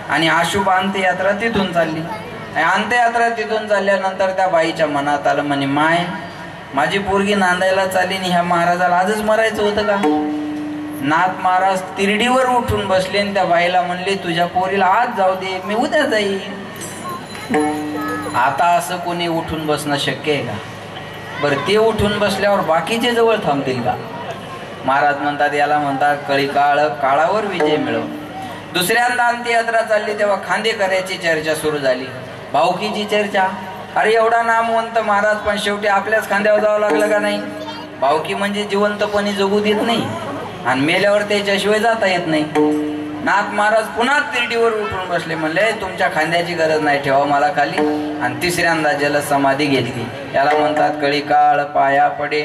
A: आणि अशुभ अंत्ययात्रा तिथून चालली. अंत्ययात्रा तिथून चालल्यानंतर त्या बाईच्या मनात आलं म्हणे माय माझी पोरगी नांदायला चालली आणि ह्या महाराजाला आजच मरायचं होतं का. नाथ महाराज तिरडीवर उठून बसले आणि त्या बाईला म्हणले तुझ्या पोरीला आज जाऊ दे मी उद्या जाईन. आता असं कोणी उठून बसणं शक्य आहे का. बरं ते उठून बसल्यावर बाकीचे जवळ थांबतील का. महाराज म्हणतात याला म्हणतात कळी काळ काळावर विजय मिळव. दुसऱ्यांदा अंत्ययात्रा चालली तेव्हा खांदेकऱ्याची चर्चा सुरू झाली. भाऊकीची चर्चा. अरे एवढा नामवंत महाराज पण शेवटी आपल्याच खांद्यावर जावं लागलं का नाही. भाऊकी म्हणजे जिवंतपणी जगू देत नाही आणि मेल्यावर त्याच्याशिवाय जाता येत नाही. नाथ महाराज पुन्हा तिरडीवर उठून बसले. म्हणले तुमच्या खांद्याची गरज नाही ठेवा मला खाली. आणि तिसऱ्यांदा जल समाधी घेतली. याला म्हणतात कळी काळ पाया पडे.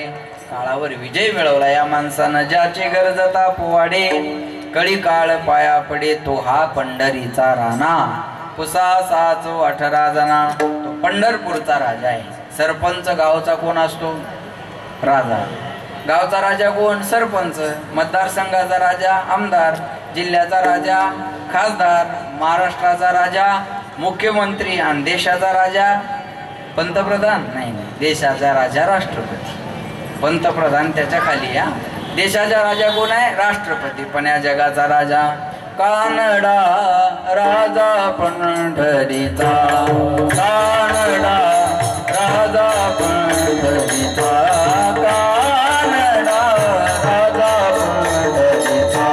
A: काळावर विजय मिळवला या माणसानं ज्याची गरजता पोवाडे. कळी काळ पाया पडे तो हा पंढरीचा राणा. पुसा 18 जना. तो पंढरपूरचा राजा आहे. सरपंच गावचा कोण असतो. राजा. गावचा राजा कोण सरपंच. मतदारसंघाचा राजा आमदार. जिल्ह्याचा राजा खासदार. महाराष्ट्राचा राजा मुख्यमंत्री. आणि देशाचा राजा पंतप्रधान नाही. देशाचा राजा राष्ट्रपती. पंतप्रधान त्याच्या खाली. या देशाचा राजा कोण आहे राष्ट्रपती. पण या जगाचा राजा कानडा राजा पंढरीचा. कानडा राजा पंढरीचा. कानडा राजा पंढरीचा.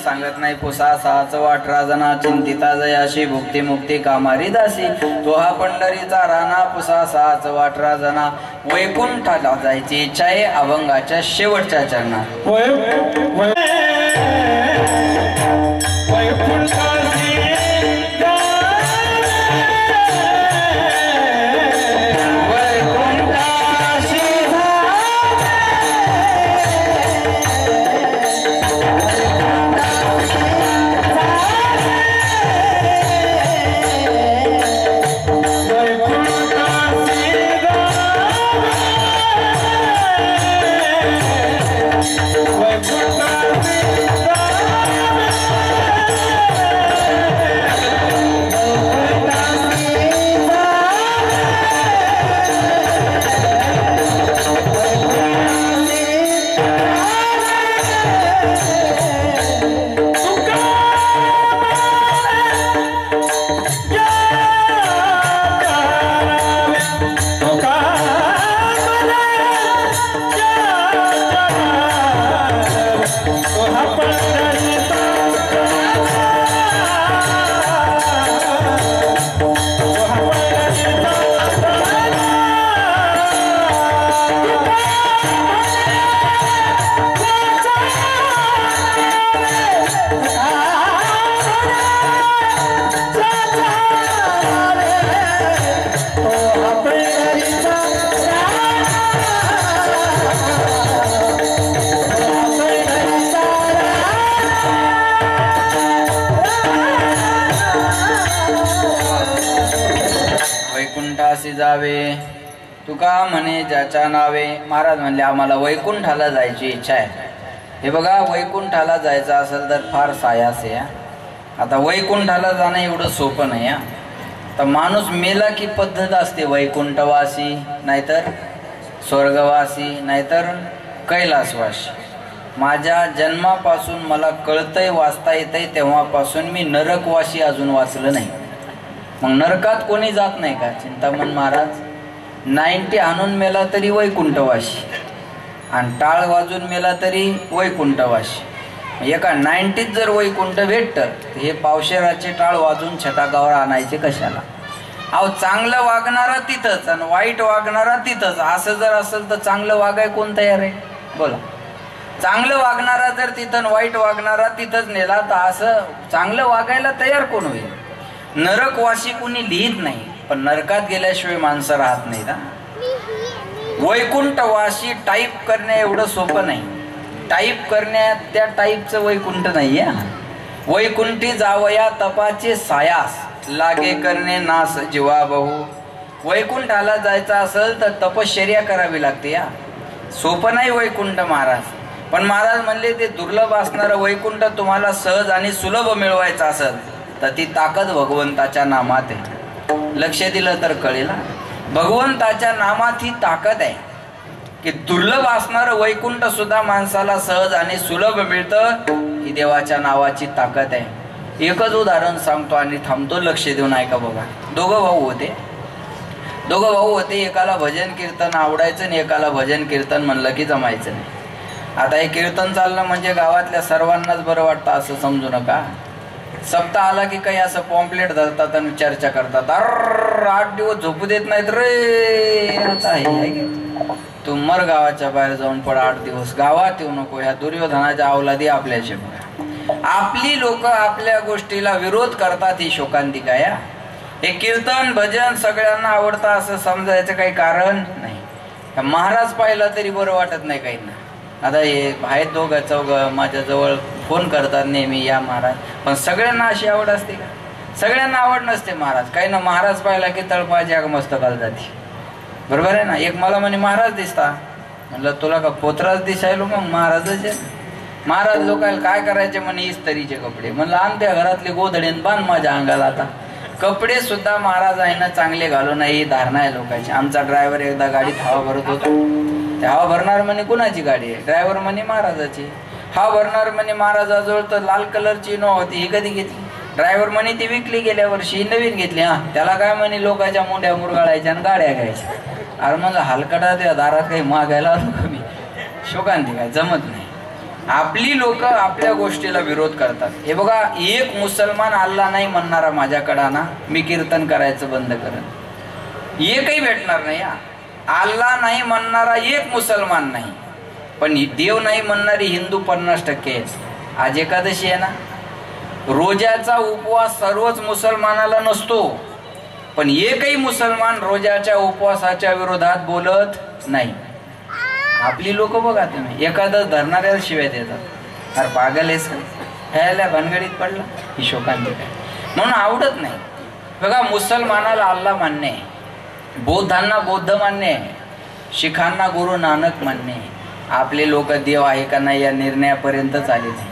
A: सांगत नाही. पुसा 18 जना चिंतिता जयाशी भुक्ती मुक्ती कामारी दासी. तो हा पंढरीचा राणा. पुसा 18 जना. वैकुंठाला जायची इच्छा आहे अभंगाच्या शेवटच्या चरणात. जावे, तुका म्हणे ज्याच्या नावे. महाराज म्हणले आम्हाला वैकुंठाला जायची इच्छा आहे. हे बघा, वैकुंठाला जायचं असेल तर फार सायास आहे. आता वैकुंठाला जाणं एवढं सोपं नाही. तर माणूस मेला की पद्धत असते, वैकुंठवासी नाहीतर स्वर्गवासी नाहीतर कैलासवासी. माझ्या जन्मापासून मला कळतंय, वाचता येतंय तेव्हापासून मी नरकवासी अजून वाचलं नाही. मग नरकात कोणी जात नाही का? चिंतामण महाराज 90 आणून मेला तरी वैकुंठवासी, आणि टाळ वाजून मेला तरी वैकुंठवासी. एका 90त जर वैकुंठ भेटतं, हे पावशेराचे टाळ वाजून छटाकावर आणायचे कशाला? अहो, चांगलं वागणारा तिथंच आणि वाईट वागणारा तिथंच. असं जर असेल तर चांगलं वागाय कोण तयार आहे? बोला. चांगलं वागणारा जर तिथं, वाईट वागणारा तिथंच नेला तर असं चांगलं वागायला तयार कोण होईल? नरकवासी कोणी लिहित नाही, पण नरकात गेल्याशिवाय माणसं राहत नाही ना. वैकुंठवासी टाईप करणे एवढं सोपं नाही. टाईप करण्यात त्या टाईपचं वैकुंठ नाही आहे. वैकुंठी जावया तपाचे सायास, लागे करणे नास जीवा बहु. वैकुंठाला जायचं असेल तर तपश्चर्या करावी लागते. सोपं नाही वैकुंठ महाराज. पण महाराज म्हणले ते दुर्लभ असणारं वैकुंठ तुम्हाला सहज आणि सुलभ मिळवायचं असेल तर ती ताकद भगवंताच्या नामात आहे. लक्ष दिलं तर कळेल. भगवंताच्या नामात ही ताकद आहे की दुर्लभ असणारं वैकुंठ सुद्धा माणसाला सहज आणि सुलभ मिळतं. ही देवाच्या नावाची ताकद आहे. एकच उदाहरण सांगतो आणि थांबतो. लक्ष देऊन ऐका बघा. दोघं भाऊ होते. एकाला भजन कीर्तन आवडायचं आणि एकाला भजन कीर्तन म्हणलं की जमायचं नाही. आता हे कीर्तन चाललं म्हणजे गावातल्या सर्वांनाच बरं वाटतं असं समजू नका. सप्ताह आला की काही असं पॉम्पलेट धरतात आणि चर्चा करतात. 8 दिवस झोपू देत नाहीत रे. आता आहे तू मर, गावाच्या बाहेर जाऊन पड 8 दिवस. गावात येऊ नको. ह्या दुर्योधनाच्या अवलादी आपल्याशी बघा. आपली लोक आपल्या गोष्टीला विरोध करतात. ही शोकांतिका. हे कीर्तन भजन सगळ्यांना आवडतं असं समजायचं काही कारण नाही. महाराज पाहिला तरी बरं वाटत नाही काही ना. आता हे आहेत 2-4 माझ्याजवळ फोन करतात नेहमी, या महाराज. पण सगळ्यांना अशी आवड असते का? सगळ्यांना आवड नसते महाराज. काही ना महाराज पाहिला की तळपाची आग मस्तकाला जाते. बरोबर आहे ना. एक मला म्हणे महाराज दिसता. म्हणलं तुला का पोत्राच दिसायलो? मग महाराजाचे. महाराज लोकांना काय करायचे म्हणे इस्त्रीचे कपडे. म्हणलं आणत्या घरातले गोधडीन बांध माझ्या अंगाला. आता कपडे सुद्धा महाराजांना चांगले घालू नाही धारणा आहे लोकांची. आमचा ड्रायव्हर एकदा गाडीत हवा भरत होता. ते हवा भरणार म्हणे कुणाची गाडी आहे? ड्रायव्हर म्हणे महाराजाची. हवा भरणार म्हणे महाराजाजवळ तर लाल कलरची इनोवा होती. ही कधी घेतली? ड्रायव्हर म्हणे ती विकली गेल्या वर्षी, नवीन घेतली. त्याला काय म्हणे लोकांच्या मुंड्या मुरगाळायच्या आणि गाड्या घ्यायच्या. अरे म्हणलं हलकटा त्या दारात काही मागायला आलो का मी? शोकांती काय जमत नाही. आपली लोक आपल्या गोष्टीला विरोध करतात. हे बघा, एक मुसलमान अल्ला नाही म्हणणारा माझ्याकडं ना, मी कीर्तन करायचं बंद करेन. एकही भेटणार नाही. अल्ला नाही म्हणणारा एक मुसलमान नाही. पण देव नाही म्हणणारी हिंदू 50% आहेत. आज एकादशी आहे ना. रोजाचा उपवास सर्वच मुसलमानाला नसतो. पण एकही मुसलमान रोजाच्या उपवासाच्या विरोधात बोलत नाही. आपली लोक बघा तुम्ही एखादं धरणाऱ्याला शिव्या देतात. अरे पागल आहेस का? ह्याला भानगडीत पडला. ही शोकांतिका आहे. म्हणून आवडत नाही. बघा, मुसलमानाला अल्ला मान्य आहे, बौद्धांना बौद्ध मान्य आहे, शिखांना गुरु नानक मान्य आहे. आपले लोक देव आहे का नाही या निर्णयापर्यंतच आले नाही.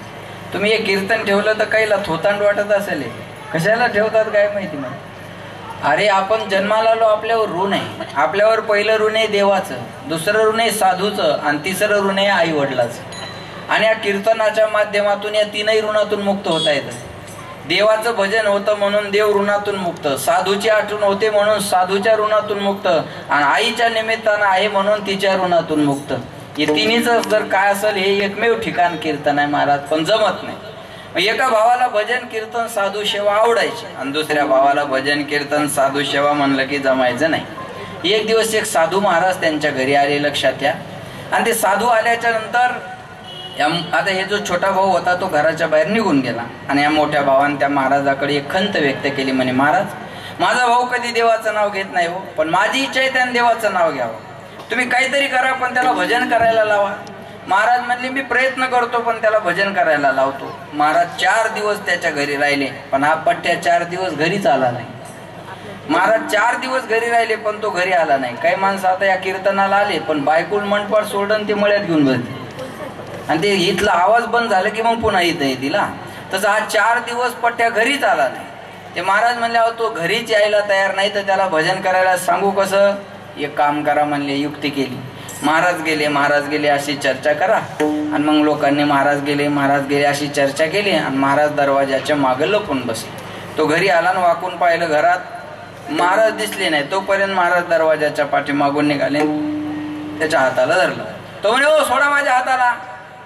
A: तुम्ही हे कीर्तन ठेवलं तर काहीला थोतांड वाटत असेल. कशाला ठेवतात काय माहिती मला. अरे आपण जन्माला आलो, आपल्यावर ऋण आहे. आपल्यावर पहिलं ऋण आहे देवाचं, दुसरं ऋण आहे साधूचं, आणि तिसरं ऋण आहे आई वडिलाचं. आणि या कीर्तनाच्या माध्यमातून या 3ही ऋणातून मुक्त होता येतं. देवाचं भजन होतं म्हणून देव ऋणातून मुक्त, साधूची आठवण होते म्हणून साधूच्या ऋणातून मुक्त, आणि आईच्या निमित्तानं आहे म्हणून तिच्या ऋणातून मुक्त. हे तिन्हीचं जर काय असेल हे एकमेव ठिकाण कीर्तन आहे महाराज. पण जमत नाही. एका भावाला भजन कीर्तन साधू सेवा आवडायची आणि दुसऱ्या भावाला भजन कीर्तन साधू सेवा म्हणलं की जमायचं नाही. एक दिवस एक साधू महाराज त्यांच्या घरी आले, लक्षात घ्या. आणि ते साधू आल्याच्या नंतर आता हे जो छोटा भाऊ होता तो घराच्या बाहेर निघून गेला. आणि या मोठ्या भावाने त्या महाराजाकडे एक खंत व्यक्त केली. म्हणे महाराज, माझा भाऊ कधी देवाचं नाव घेत नाही हो, पण माझी इच्छा आहे त्याने देवाचं नाव घ्यावं. तुम्ही काहीतरी करा पण त्याला भजन करायला लावा. महाराज म्हणले मी प्रयत्न करतो पण त्याला भजन करायला लावतो. महाराज 4 दिवस त्याच्या घरी राहिले, पण हा पट्ट्या 4 दिवस घरीच आला नाही. महाराज 4 दिवस घरी राहिले पण तो घरी आला नाही. काही माणसं आता या कीर्तनाला आले पण बायकुल मंडपात सोडून ते मळ्यात घेऊन बसले आणि ते इथला आवाज बंद झाला की मग पुन्हा इथं आहे तिला. तसं हा 4 दिवस पट्ट्या घरीच आला नाही. ते महाराज म्हणले अहो तो घरीच यायला तयार नाही तर त्याला भजन करायला सांगू कसं. एक काम करा म्हणले. युक्ती केली. महाराज गेले अशी चर्चा करा आणि मग लोकांनी महाराज गेले अशी चर्चा केली आणि महाराज दरवाजाच्या मागे लपून बसले. तो घरी आला आणि वाकून पाहिलं घरात महाराज दिसले नाही. तोपर्यंत महाराज दरवाजाच्या पाठीमागून निघाले. त्याच्या हाताला धरलं. तो म्हणे ओ सोडा माझ्या हाताला.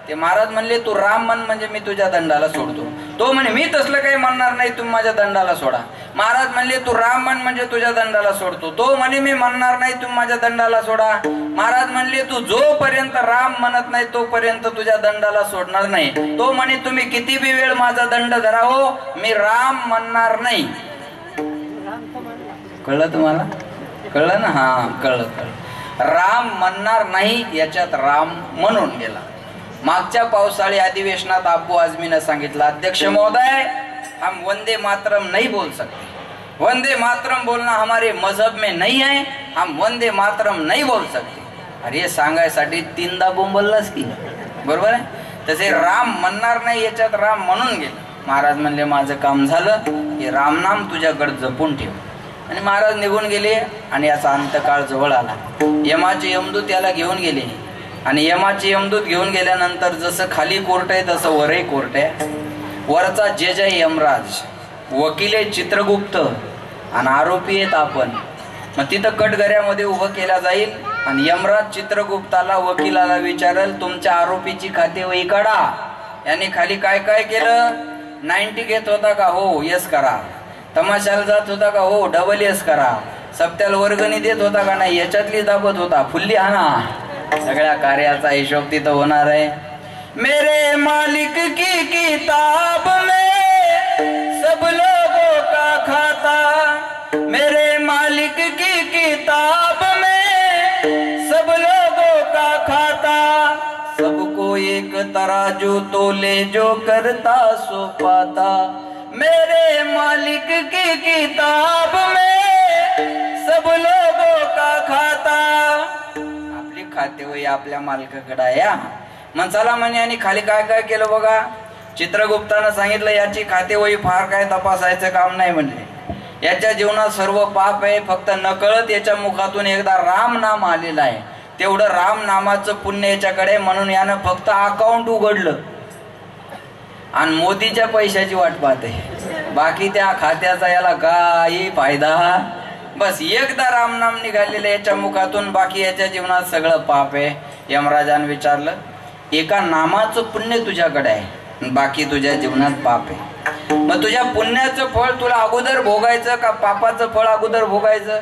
A: ते महाराज म्हणले तू राम म्हण म्हणजे मी तुझ्या दंडाला सोडतो. तो म्हणे मी तसलं काही म्हणणार नाही तुम्ही माझ्या दंडाला सोडा. महाराज म्हणले तू राम म्हण म्हणजे तुझ्या दंडाला सोडतो. तो म्हणे मी म्हणणार नाही तुम्ही माझ्या दंडाला सोडा. महाराज म्हणले तू जोपर्यंत राम म्हणत नाही तोपर्यंत तुझ्या दंडाला सोडणार नाही. तो म्हणे तुम्ही किती बी वेळ माझा दंड धरावो मी राम म्हणणार नाही. कळलं तुम्हाला? कळलं ना? हा कळलं. राम म्हणणार नाही याच्यात राम म्हणून गेला. मागच्या पावसाळी अधिवेशनात अब्बू आझमीनं सांगितलं अध्यक्ष महोदय हम वंदे मातरम नहीं बोल सकते. वंदे मातरम बोलना हमारे मजहब में नहीं है. हम वंदे मातरम नहीं बोल सकते. अरे सांगायसाठी 3दा बोंबललास की. बरोबर आहे. तसे राम म्हणणार नाही याच्यात राम म्हणून गेलं. महाराज म्हणले माझं काम झालं. हे रामनाम तुझ्याकडे जपून ठेव. आणि महाराज निघून गेले आणि याचा अंतकाळ जवळ आला. यमाचे यमदूत याला घेऊन गेले आणि यमाचे यमदूत घेऊन गेल्यानंतर जसं खाली कोर्ट आहे तसं वरही कोर्ट आहे. वरचा जज आहे यमराज, वकील आहे चित्रगुप्त आणि आरोपी आहेत आपण. मग तिथं कटगऱ्यामध्ये उभं केला जाईल आणि यमराज चित्रगुप्ताला वकिलाला विचारेल तुमच्या आरोपीची खातेवही काढा. याने खाली काय काय केलं. 90 घेत होता का? हो यस करा. तमाशाला जात होता का? हो डबल यस करा. सप्त्याला वर्गणी देत होता का? नाही याच्यातली दाबत होता. फुल्ली हाना. सगळ्या कार्याचा हिशोब तिथं होणार आहे. मेरे मालिक की किताब में सब लोगों का खाता. मेरे मालिक की किताब में सब लोगों का खाता. सबको एक तराजू तोले जो करता सो पाता. मेरे मालिक की किताब में सब लोगों का खाता. आपली खातेवही आपल्या मालकाकडे आहे. मग चला म्हणे आणि खाली काय काय केलं बघा. चित्रगुप्तानं सांगितलं याची खातेवही फार काय तपासायचं काम नाही म्हणले. याच्या जीवनात सर्व पाप आहे. फक्त नकळत याच्या मुखातून एकदा राम नाम आलेलं आहे. तेवढं राम नामाचं पुण्य याच्याकडे म्हणून यानं फक्त अकाउंट उघडलं आणि मोदीच्या पैशाची वाट पाहते. बाकी त्या खात्याचा याला काही फायदा. बस एकदा रामनाम निघालेलं याच्या मुखातून बाकी याच्या जीवनात सगळं पाप आहे. यमराजानं विचारलं एका नामाचं पुण्य तुझ्याकडे आहे बाकी तुझ्या जीवनात पाप आहे. मग तुझ्या पुण्याचं फळ तुला अगोदर भोगायचं का पापाचं फळ अगोदर भोगायचं?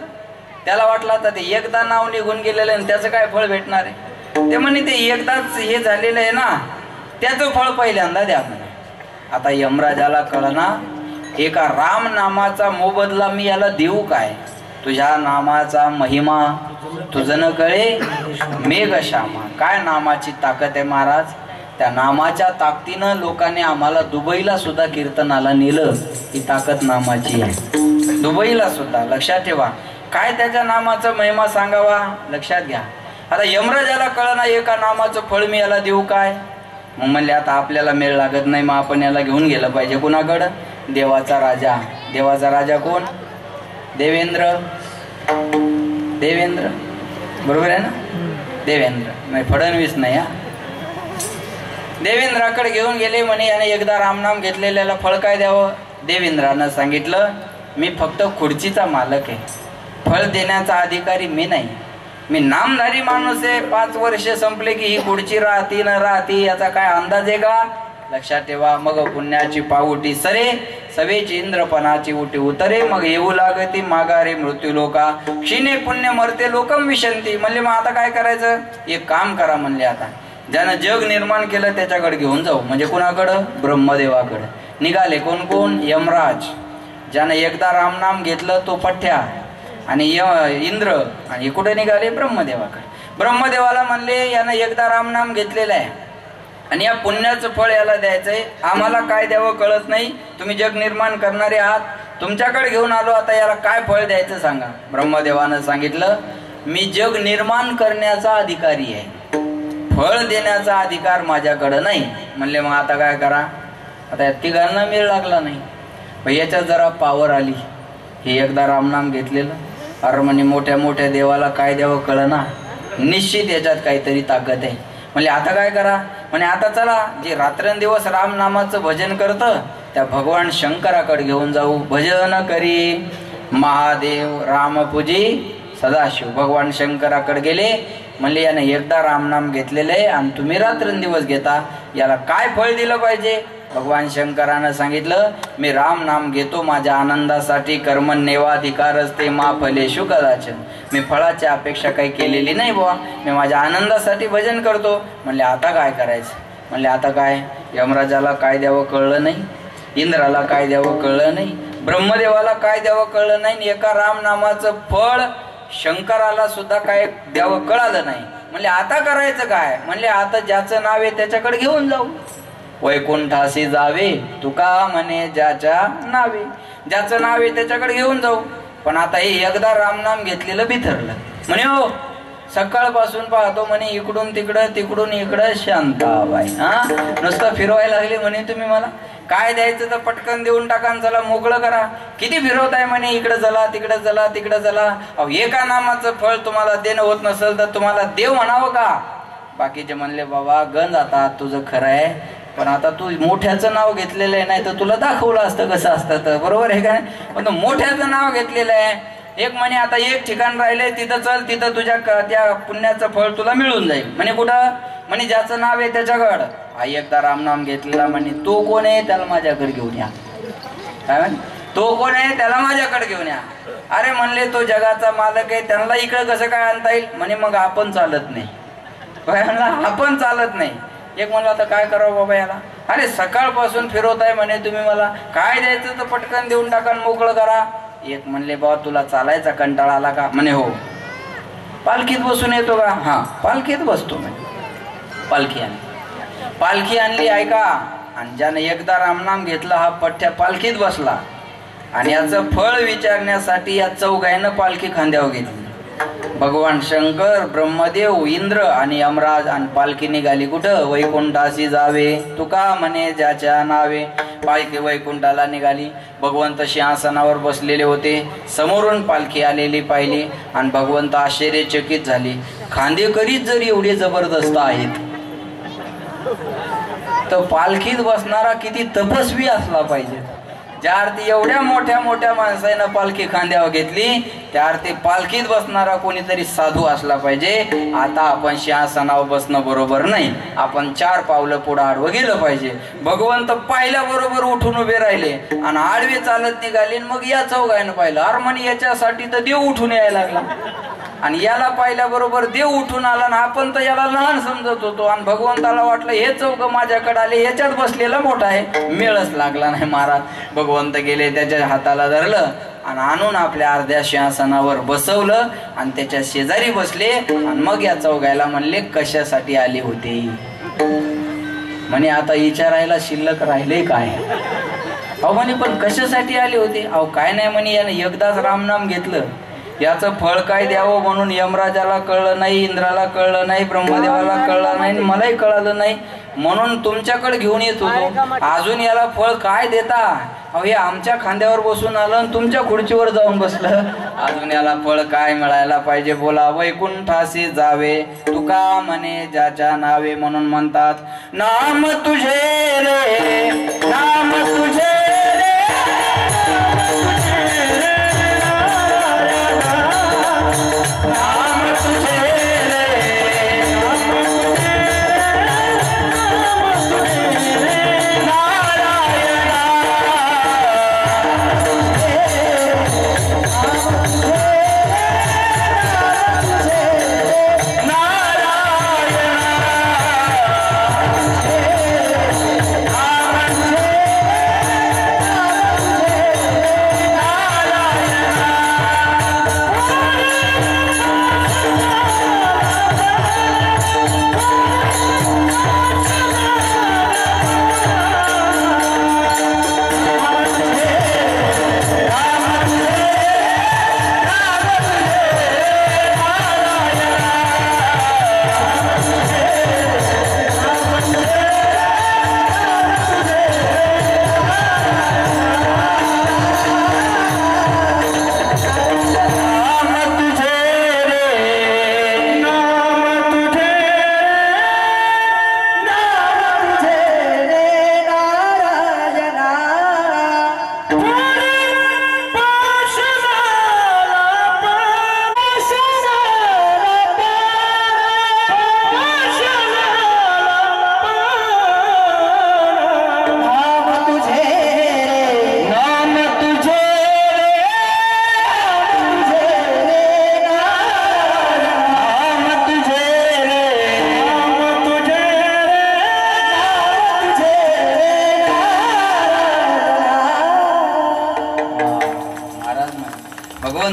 A: त्याला वाटलं आता ते एकदा नाव निघून गेलेलं आहे त्याचं काय फळ भेटणार आहे. ते म्हणे ते एकदाच हे झालेलं आहे ना त्याचं फळ पहिल्यांदा द्या म्हणे. आता यमराजाला कळना एका राम नामाचा मोबदला मी याला देऊ काय. तुझ्या नामाचा महिमा तुझं न कळे मेघश्यामा. काय नामाची ताकद आहे महाराज. त्या नामाच्या ताकदीनं लोकांनी आम्हाला दुबईला सुद्धा कीर्तनाला नेलं. ही ताकद नामाची आहे. दुबईला सुद्धा. लक्षात ठेवा. काय त्याच्या नामाचा महिमा सांगावा लक्षात घ्या. आता यमराजाला कळना एका नामाचं फळ मी याला देऊ काय. मग म्हणले आता आपल्याला मेळ लागत नाही. मग आपण याला घेऊन गेलं पाहिजे कुणाकडं. देवाचा राजा. देवाचा राजा कोण? देवेंद्र. देवेंद्र बरोबर आहे ना. देवेंद्र म्हणजे फडणवीस नाही. देवेंद्राकडे घेऊन गेले म्हणे याने एकदा रामनाम घेतलेल्याला फळ काय द्यावं. देवेंद्रानं सांगितलं मी फक्त खुर्चीचा मालक आहे. फळ देण्याचा अधिकारी मी नाही. मी नामधारी माणूस आहे. 5 वर्ष संपले की ही खुर्ची राहती न राहती याचा काय अंदाज आहे का. लक्षात ठेवा. मग पुण्याची पाऊटी सरे सवेची इंद्रपणाची उटी उतरे. मग येऊ लागती माघारे मृत्यू लोका. क्षीणे पुण्य मरते लोकम विशंती. म्हणले मग आता काय करायचं. एक काम करा म्हणले आता ज्यानं जग निर्माण केलं त्याच्याकडे घेऊन जाऊ. म्हणजे कुणाकडं. ब्रह्मदेवाकडं. निघाले कोण कोण. यमराज ज्यानं एकदा रामनाम घेतलं तो पठ्ठ्या आणि इंद्र. आणि कुठे निघाले. ब्रह्मदेवाकडे. ब्रह्मदेवाला म्हणले यानं एकदा रामनाम घेतलेलं आहे आणि या पुण्याचं फळ याला द्यायचंय. आम्हाला काय द्यावं कळत नाही, तुम्ही जग निर्माण करणारे आहात, तुमच्याकडे घेऊन आलो, आता याला काय फळ द्यायचं सांगा. ब्रह्मदेवानं सांगितलं, मी जग निर्माण करण्याचा अधिकारी आहे, फळ देण्याचा अधिकार माझ्याकडं नाही. म्हणले मग आता काय करा. आता या तिघांना मेळ लागला नाही. याच्यात जरा पावर आली. हे एकदा रामनाम घेतलेलं, अरे म्हणे मोठ्या मोठ्या देवाला काय द्यावं कळना, निश्चित याच्यात काहीतरी ताकद आहे. म्हणजे आता काय करा. म्हणे आता चला, जे रात्रंदिवस रामनामाचं भजन करतं त्या भगवान शंकराकडे घेऊन जाऊ. भजन करी महादेव रामपूजी सदाशिव. भगवान शंकराकडे गेले. म्हणले याने एकदा रामनाम घेतलेलं आहे आणि तुम्ही रात्रंदिवस घेता, याला काय फळ दिलं पाहिजे. भगवान शंकरानं सांगितलं, मी राम नाम घेतो माझ्या आनंदासाठी, कर्मण्येवाधिकार असते मा फलेषु कदाचन. मी फळाची अपेक्षा काही केलेली नाही बुवा, मी माझ्या आनंदासाठी भजन करतो. म्हणले आता काय करायचं. म्हणले आता काय. यमराजाला काय द्यावं कळलं नाही, इंद्राला काय द्यावं कळलं नाही, ब्रह्मदेवाला काय द्यावं कळलं नाही, एका रामनामाचं फळ शंकराला सुद्धा काय द्यावं कळालं नाही. म्हणले आता करायचं काय. म्हणले आता ज्याचं नाव आहे त्याच्याकडे घेऊन जाऊ. वैकुंठासी जावे तुका म्हणे ज्याच्या नावे. ज्याचं नाव आहे त्याच्याकडे घेऊन जाऊ. पण आता हे एकदा रामनाम घेतलेलं बिथरलं. म्हणे हो सकाळपासून पाहतो म्हणे इकडून तिकडं तिकडून इकडं शांताबाई. नुसतं फिरवायला लागले म्हणे तुम्ही मला. काय द्यायचं तर पटकन देऊन टाका, चला मोकळं करा. किती फिरवताय म्हणे, इकडं चला तिकडं चला तिकडं चला. अहो एका नामाचं फळ तुम्हाला देणं होत नसेल तर तुम्हाला देव म्हणावं का. बाकीचे म्हणले बाबा गंज आता तुझं खरं आहे, पण आता तू मोठ्याचं नाव घेतलेलं आहे, नाही तर तुला दाखवलं असतं कसं असतं तर. बरोबर आहे का. पण तू मोठ्याचं नाव घेतलेलं आहे. एक म्हणे आता एक ठिकाण राहिले तिथं चल, तिथं तुझ्या त्या पुण्याचं फळ तुला मिळून जाईल. म्हणे कुठं. म्हणे ज्याचं नाव आहे त्याच्याकडं. हा एकदा रामनाम घेतलेला. म्हणे तो कोण आहे त्याला माझ्याकडे घेऊन या. काय म्हणे तो कोण आहे त्याला माझ्याकडे घेऊन या. अरे म्हणले तो जगाचा मालक आहे, त्यांना इकडं कसं काय आणता येईल. म्हणे मग आपण चालत नाही. काय म्हणला आपण चालत नाही. एक म्हणलं आता काय करावं बाबा याला. अरे सकाळपासून फिरवताय म्हणे तुम्ही मला, काय द्यायचं तर पटकन देऊन टाका मोकळं करा. एक म्हणले बाबा तुला चालायचा कंटाळा आला का. म्हणे हो. पालखीत बसून येतो का. हा पालखीत बसतो. म्हणे पालखी आणली. पालखी आणली ऐका. आणि ज्याने एकदा रामनाम घेतला हा पठ्ठ्या पालखीत बसला आणि याचं फळ विचारण्यासाठी या चौघांना पालखी खांद्यावर घेतली. भगवान शंकर, ब्रह्मदेव, इंद्र आणि यमराज. आणि पालखी निघाली कुठं. वैकुंठासी जावे तुका म्हणे ज्याच्या नावे. पालखी वैकुंठाला निघाली. भगवंत सिंहासनावर बसलेले होते. समोरून पालखी आलेली पाहिली आणि भगवंत आश्चर्यचकित झाले. खांदेकरीच जरी एवढे जबरदस्त आहेत तर पालखीत बसणारा किती तपस्वी असला पाहिजे. ज्या अर्थी एवढ्या मोठ्या मोठ्या माणसानं पालखी खांद्यावर घेतली त्या अर्थी पालखीत बसणारा कोणीतरी साधू असला पाहिजे. आता आपण सिंहासनावर बसणं बरोबर नाही, आपण 4 पावलं पुढे आडवं गेलं पाहिजे. भगवंत पाहिल्याबरोबर उठून उभे राहिले आणि आडवे चालत निघाले. मग या चौघानं पाहिलं, अरे म्हणे याच्यासाठी तर देव उठून यायला लागला. आणि याला पाहिल्याबरोबर देव उठून आला ना आपण तर याला लहान समजत होतो. आणि भगवंताला वाटलं हे चौघ माझ्याकडे आले, याच्यात बसलेला मोठा आहे. मेळच लागला नाही महाराज. भगवंत गेले, त्याच्या हाताला धरलं आणि आणून आपल्या अर्ध्या सिंहासनावर बसवलं आणि त्याच्या शेजारी बसले. आणि मग या चौघायला म्हणले कशासाठी आले होते. म्हणे आता विचारायला शिल्लक राहिले काय. अहो म्हणे पण कशासाठी आले होते. अहो काय नाही म्हणे याने एकदाच रामनाम घेतलं, याचं फळ काय द्यावं म्हणून यमराजाला कळलं नाही, इंद्राला कळलं नाही, ब्रह्मदेवाला कळलं नाही, मलाही कळालं नाही, म्हणून तुमच्याकडे घेऊन येत होतो. अजून याला फळ काय देता. अहो हे आमच्या खांद्यावर बसून आलं आणि तुमच्या खुर्चीवर जाऊन बसलं. अजून याला फळ काय मिळायला पाहिजे बोला. वैकुंठासी जावे तुका म्हणे ज्याच्या नावे. म्हणून म्हणतात नाम तुझे रे नाम तुझे रे नाम तुझे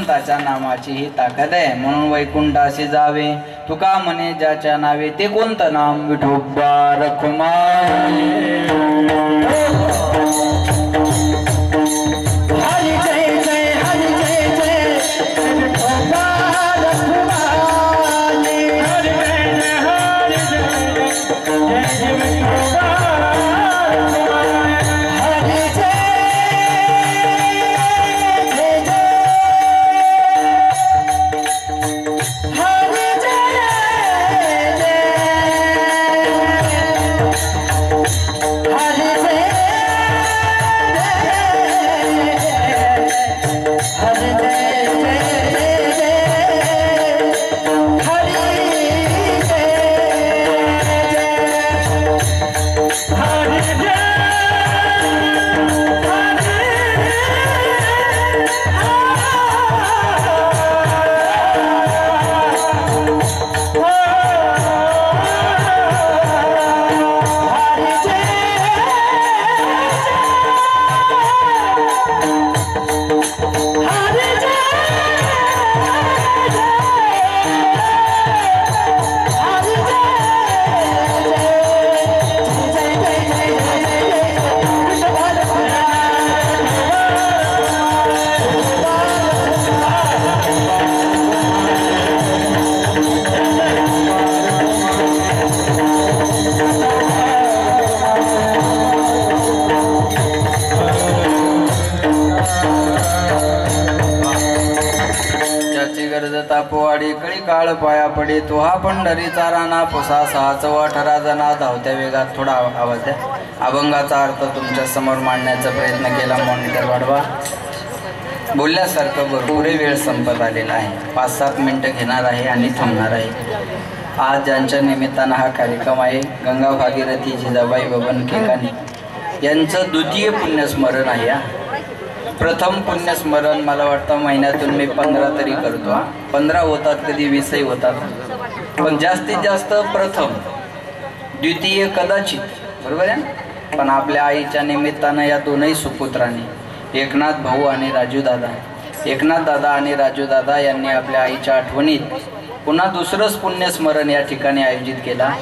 A: भगवंताच्या नामाची ही ताकद आहे, म्हणून वैकुंठाशी जावे. तुका म्हणे ज्याच्या नावे ते कोणतं नाम? विठोबा रखुमाई.
B: हरी जय जय हरी जय जय विठोबा रखुमाई. हरी जय जय हरी जय जय विठोबा रखुमाई. हरी जय जय जय हरी जय जय हरी जय
A: तापवाडी कळी काळ पाया पडे तो हा पंढरीचा राणा पुसा सहाच अठरा जना धावत्या वेगात. थोडा आवाज द्या. अभंगाचा अर्थ तुमच्या समोर मांडण्याचा प्रयत्न केला. मॉनिटर वाढवा. बोलल्यासारखं भरपूर वेळ संपत आलेला आहे. 5-7 मिनिटं घेणार आहे आणि थांबणार आहे. आज ज्यांच्या निमित्तानं हा कार्यक्रम आहे, गंगा भागीरथी जिजाबाई बबन केकानी यांचं द्वितीय पुण्यस्मरण आहे. प्रथम पुण्यस्मरण मला वाटतं महिन्यातून मी 15 तरी करतो. 15 होतात, कधी 20 होतात, पण जास्तीत जास्त प्रथम, द्वितीय कदाचित, बरोबर आहे. पण आपल्या आईच्या निमित्तानं या दोनही सुपुत्रांनी एकनाथ भाऊ आणि राजू दादा, एकनाथ दादा आणि राजू दादा यांनी आपल्या आईच्या आठवणीत पुन्हा दुसरंच पुण्यस्मरण या ठिकाणी आयोजित केला.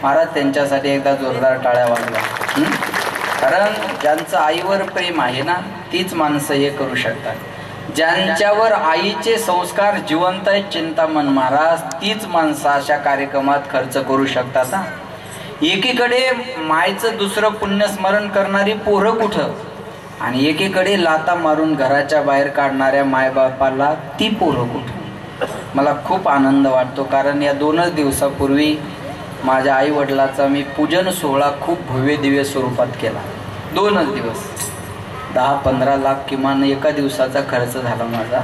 A: महाराज त्यांच्यासाठी एकदा जोरदार टाळ्या वाजवा. कारण ज्यांचं आईवर प्रेम आहे ना, तीच माणसं हे करू शकतात. ज्यांच्यावर आईचे संस्कार जिवंत आहेत, चिंतामण महाराज, तीच माणसं अशा कार्यक्रमात खर्च करू शकतात. एकीकडे मायचं दुसरं पुण्यस्मरण करणारी पोरं कुठं, आणि एकीकडे लाता मारून घराच्या बाहेर काढणाऱ्या मायबापाला ती पोरं कुठं. मला खूप आनंद वाटतो, कारण या 2 दिवसापूर्वी माझ्या आई वडिलाचा मी पूजन सोहळा खूप भव्य दिव्य स्वरूपात केला. 2 दिवस 10-15 लाख किमान एका दिवसाचा खर्च झाला माझा.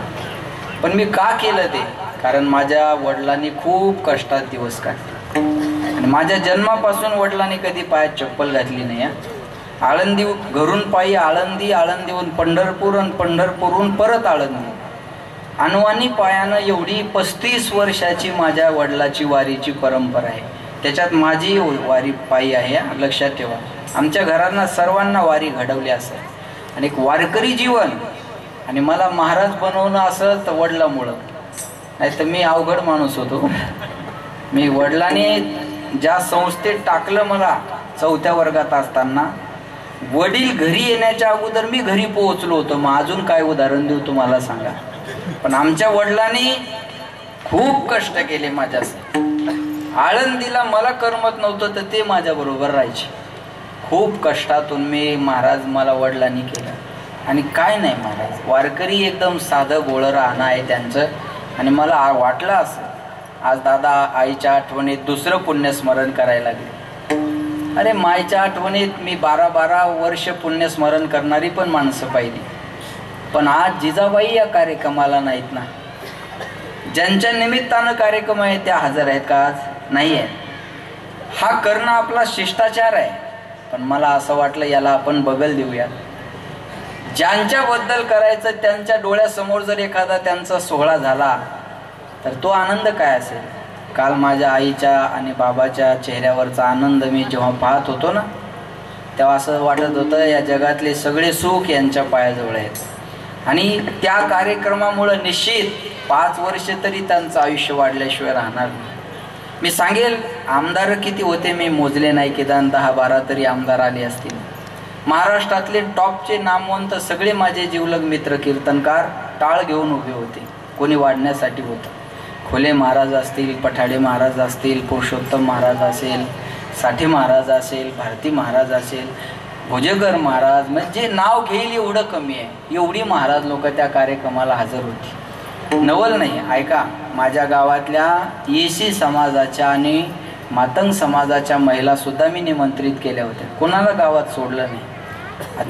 A: पण मी का केलं ते, कारण माझ्या वडिलांनी खूप कष्टात दिवस काढले आणि माझ्या जन्मापासून वडिलांनी कधी पायात चप्पल घातली नाही. आळंदी घरून पायी आळंदी, आळंदीहून पंढरपूर आणि पंढरपूरहून परत आळंदी, अनवाणी पायानं एवढी 35 वर्षाची माझ्या वडिलाची वारीची परंपरा आहे. त्याच्यात माझी वारी पायी आहे, लक्षात ठेवा. आमच्या घरांना सर्वांना वारी घडवली असेल आणि एक वारकरी जीवन, आणि मला महाराज बनवणं असं तर वडिलामुळं, नाही तर मी अवघड माणूस होतो. मी वडिलांनी ज्या संस्थेत टाकलं मला 4थ्या वर्गात असताना, वडील घरी येण्याच्या अगोदर मी घरी पोहोचलो होतो. मग अजून काय उदाहरण देऊ तुम्हाला सांगा. पण आमच्या वडिलांनी खूप कष्ट केले माझ्यासाठी. आळंदीला मला करमत नव्हतं तर ते माझ्या बरोबर राहायचे. खूप कष्टातून मी, महाराज मला वडिलांनी केलं. आणि काय नाही महाराज, वारकरी एकदम साधं गोळं राहणं आहे त्यांचं. आणि मला वाटलं असं, आज दादा आईच्या आठवणीत दुसरं पुण्यस्मरण करायला लागले. अरे मायच्या आठवणीत मी 12-12 वर्ष पुण्यस्मरण करणारी पण माणसं पाहिली, पण आज जिजाबाई या कार्यक्रमाला नाहीत ना. ज्यांच्या निमित्तानं कार्यक्रम आहे त्या हजर आहेत का? आज नाही आहे. हा करणं आपला शिष्टाचार आहे, पण मला असं वाटलं याला आपण बगल देऊया. ज्यांच्याबद्दल करायचं त्यांच्या डोळ्यासमोर जर एखादा त्यांचा सोहळा झाला तर तो आनंद काय असेल. काल माझ्या आईच्या आणि बाबाच्या चेहऱ्यावरचा आनंद मी जेव्हा पाहत होतो ना, तेव्हा असं वाटत होतं या जगातले सगळे सुख यांच्या पायाजवळ आहेत. आणि त्या कार्यक्रमामुळे निश्चित 5 वर्ष तरी त्यांचं आयुष्य वाढल्याशिवाय राहणार नाही. मी सांगेल आमदार किती होते मी मोजले नाही, किदान 10-12 तरी आमदार आले असतील. महाराष्ट्रातले टॉपचे नामवंत सगळे माझे जिवलग मित्र कीर्तनकार टाळ घेऊन उभे होते. कोणी वाढण्यासाठी होतं. खोले महाराज असतील, पठाडे महाराज असतील, पुरुषोत्तम महाराज असेल, साठे महाराज असेल, भारती महाराज असेल, भुजगर महाराज, म्हणजे नाव घेईल एवढं कमी आहे. एवढी महाराज लोक त्या कार्यक्रमाला हजर होती. नवल नाही, ऐका, माझ्या गावातल्या येसी समाजाच्या आणि मातंग समाजाच्या महिला सुद्धा मी निमंत्रित केल्या होत्या. कोणाला गावात सोडलं नाही.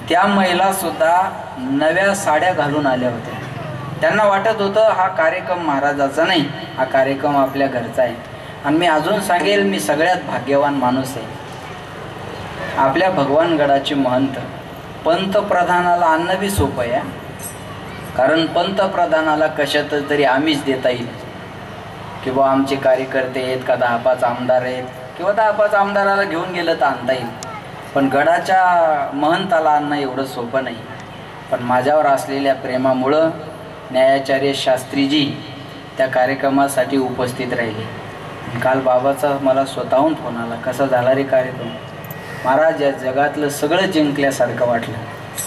A: त्या महिला सुद्धा नव्या साड्या घालून आल्या होत्या. त्यांना वाटत होतं हा कार्यक्रम महाराजाचा नाही, हा कार्यक्रम आपल्या घरचा आहे. आणि मी अजून सांगेल, मी सगळ्यात भाग्यवान माणूस आहे. आपल्या भगवानगडाचे महंत पंतप्रधानाला आणणं बी सोपं आहे. कारण पंतप्रधानाला कशात तरी आमिष देता येईल की बा आमचे कार्यकर्ते आहेत का 10-5 आमदार आहेत, किंवा 10-5 आमदाराला घेऊन गेलं तर आणता येईल. पण गडाच्या महंताला आणणं एवढं सोपं नाही. पण माझ्यावर असलेल्या प्रेमामुळं न्यायाचार्य शास्त्रीजी त्या कार्यक्रमासाठी उपस्थित राहिले. काल बाबाचा मला स्वतःहून फोन आला, कसा झाला रे कार्यक्रम. महाराज, या जगातलं सगळं जिंकल्यासारखं वाटलं,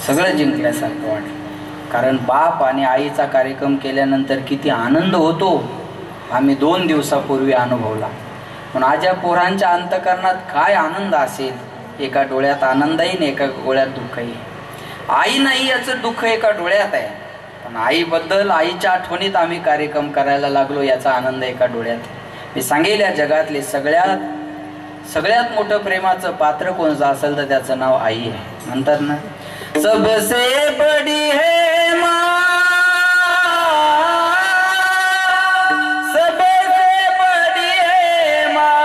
A: सगळं जिंकल्यासारखं वाटलं. कारण बाप आणि आईचा कार्यक्रम केल्यानंतर किती आनंद होतो आम्ही 2 दिवसापूर्वी अनुभवला. पण आज या पोरांच्या अंतकरणात काय आनंद असेल. एका डोळ्यात आनंद आहे आणि एका डोळ्यात दुःख आहे. आई नाही याचं दुःख एका डोळ्यात आहे, पण आईबद्दल, आईच्या आठवणीत आम्ही कार्यक्रम करायला लागलो याचा आनंद एका डोळ्यात आहे. मी सांगेल, या जगातले सगळ्यात मोठं प्रेमाचं पात्र कोणतं असेल तर त्याचं नाव आई आहे. म्हणतात ना, सबसे बडी है माँ, सबसे बडी है माँ,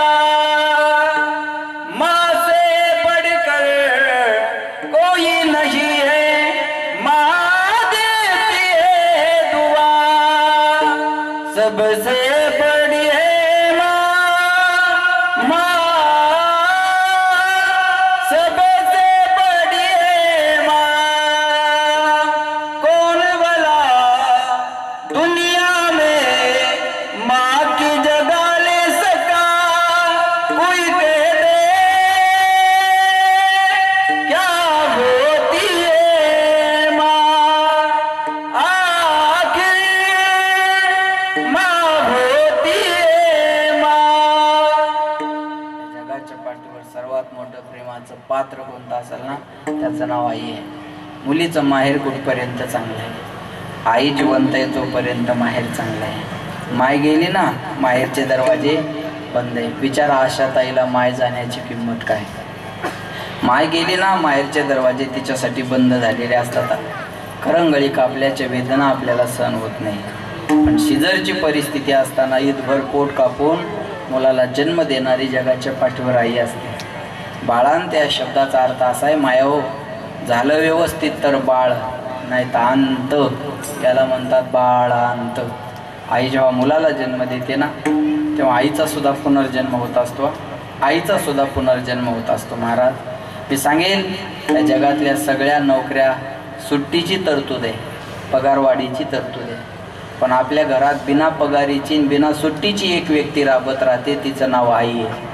A: माँ से बढ़कर कोई नहीं है, माँ देती है दुआ. सबसे बड़ी है माँ, माँ सबसे बड़ी है माँ. कौन भला दुनिया में माँ की जगह ले सका. कोई कह दे क्या होती है माँ, आखिर माँ होती है माँ. जगाच्या पाठीवर सर्वात मोठं प्रेमाचं पात्र कोणतं असेल ना, त्याचं नाव आई आहे. मुलीचं माहेर कुठपर्यंत चांगलं आहे. आई जिवंत आहे तोपर्यंत माहेर चांगलं आहे. माय गेली ना, माहेरचे दरवाजे बंद आहे. विचारा आशा ताईला माय जाण्याची किंमत काय. माय गेली ना, माहेरचे दरवाजे तिच्यासाठी बंद झालेले असतात. करंगळी कापल्याच्या वेदना आपल्याला सहन होत नाही. पण शिजरची परिस्थिती असताना ईदभर पोट कापून मुलाला जन्म देणारी जगाच्या पाठीवर आई असते. बाळांत त्या शब्दाचा अर्थ असा आहे, माया हो, झालं व्यवस्थित तर बाळ, नाही तर अंत, याला म्हणतात बाळांत. आई जेव्हा मुलाला जन्म देते ना, तेव्हा आईचा सुद्धा पुनर्जन्म होत असतो. आईचा सुद्धा पुनर्जन्म होत असतो. महाराज, मी सांगेल, या जगातल्या सगळ्या नोकऱ्या सुट्टीची तरतूद आहे, पगारवाढीची तरतूद आहे. पण आपल्या घरात बिना पगारीची बिना सुट्टीची एक व्यक्ती राबत राहते, तिचं नाव आई आहे.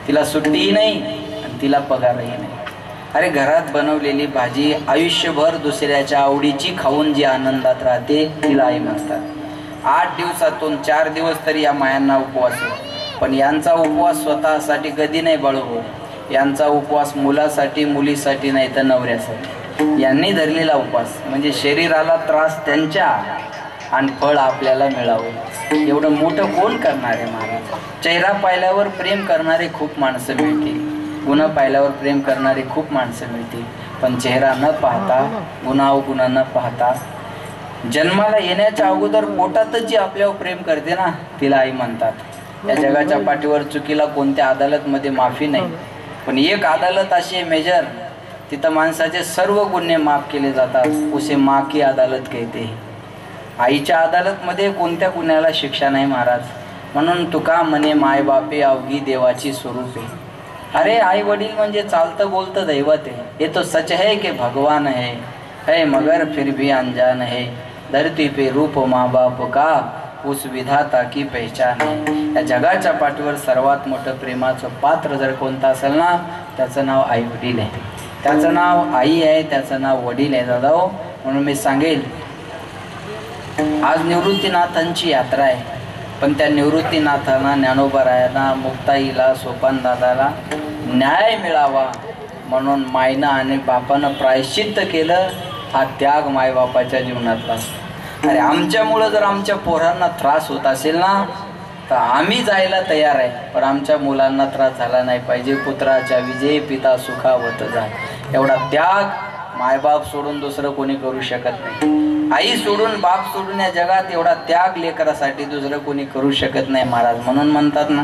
A: तिला सुट्टीही नाही आणि तिला पगारही नाही. अरे, घरात बनवलेली भाजी आयुष्यभर दुसऱ्याच्या आवडीची खाऊन जी आनंदात राहते तिला आई म्हणतात. 8 दिवसातून 4 दिवस तरी या मायांना उपवास होतो. पण यांचा उपवास स्वतःसाठी कधी नाही बळवतो. यांचा उपवास मुलासाठी, मुलीसाठी नाही तर नवऱ्यासाठी. यांनी धरलेला उपवास म्हणजे शरीराला त्रास त्यांच्या आणि फळ आपल्याला मिळावं. एवढं मोठं कोण करणार आहे महाराज. चेहरा पाहिल्यावर प्रेम करणारे खूप माणसं मिळतील, गुन्हा पाहिल्यावर प्रेम करणारे खूप माणसं मिळतील. पण चेहरा न पाहता, गुन्हा न पाहता, जन्माला येण्याच्या अगोदर पोटातच जी आपल्यावर प्रेम करते ना, तिला आई म्हणतात. या जगाच्या पाठीवर चुकीला कोणत्या अदालतमध्ये माफी नाही. पण एक अदालत अशी आहे मेजर, तिथं माणसाचे सर्व गुन्हे माफ केले जातात. उसे माँ की अदालत कहते. आईच्या अदालतमध्ये कोणत्या गुन्ह्याला शिक्षा नाही महाराज. म्हणून तुका म्हणे माय बापे अवघी देवाची स्वरूपे. अरे, आई वडील म्हणजे चालतं बोलतं दैवत आहे. ये तो सच है कि भगवान है. है मगर फिर भी अनजान है, धरती पे रूप माँ बाप का उस विधाता की पहचान है. या जगाच्या पाठीवर सर्वात मोठं प्रेमाचं पात्र जर कोणतं असेल ना, त्याचं नाव आई वडील आहे. त्याचं नाव आई आहे, त्याचं नाव वडील आहे दादा हो. म्हणून मी सांगेल, आज निवृत्तीनाथांची यात्रा आहे, पण त्या निवृत्तीनाथांना, ज्ञानोबारायांना, मुक्ताईला, सोपान दादाला न्याय मिळावा म्हणून मायनं आणि बापानं प्रायश्चित्त केलं. हा त्याग मायबापाच्या जीवनातला. अरे आमच्यामुळं जर आमच्या पोरांना त्रास होत असेल ना, तर आम्ही जायला तयार आहे, पण आमच्या मुलांना त्रास झाला नाही पाहिजे. पुत्राच्या विजय पिता सुखावत जा. एवढा त्याग मायबाप सोडून दुसरं कोणी करू शकत नाही. आई सोडून, बाप सोडून या जगात एवढा त्याग लेकरासाठी दुसरं कोणी करू शकत नाही महाराज. म्हणून म्हणतात ना,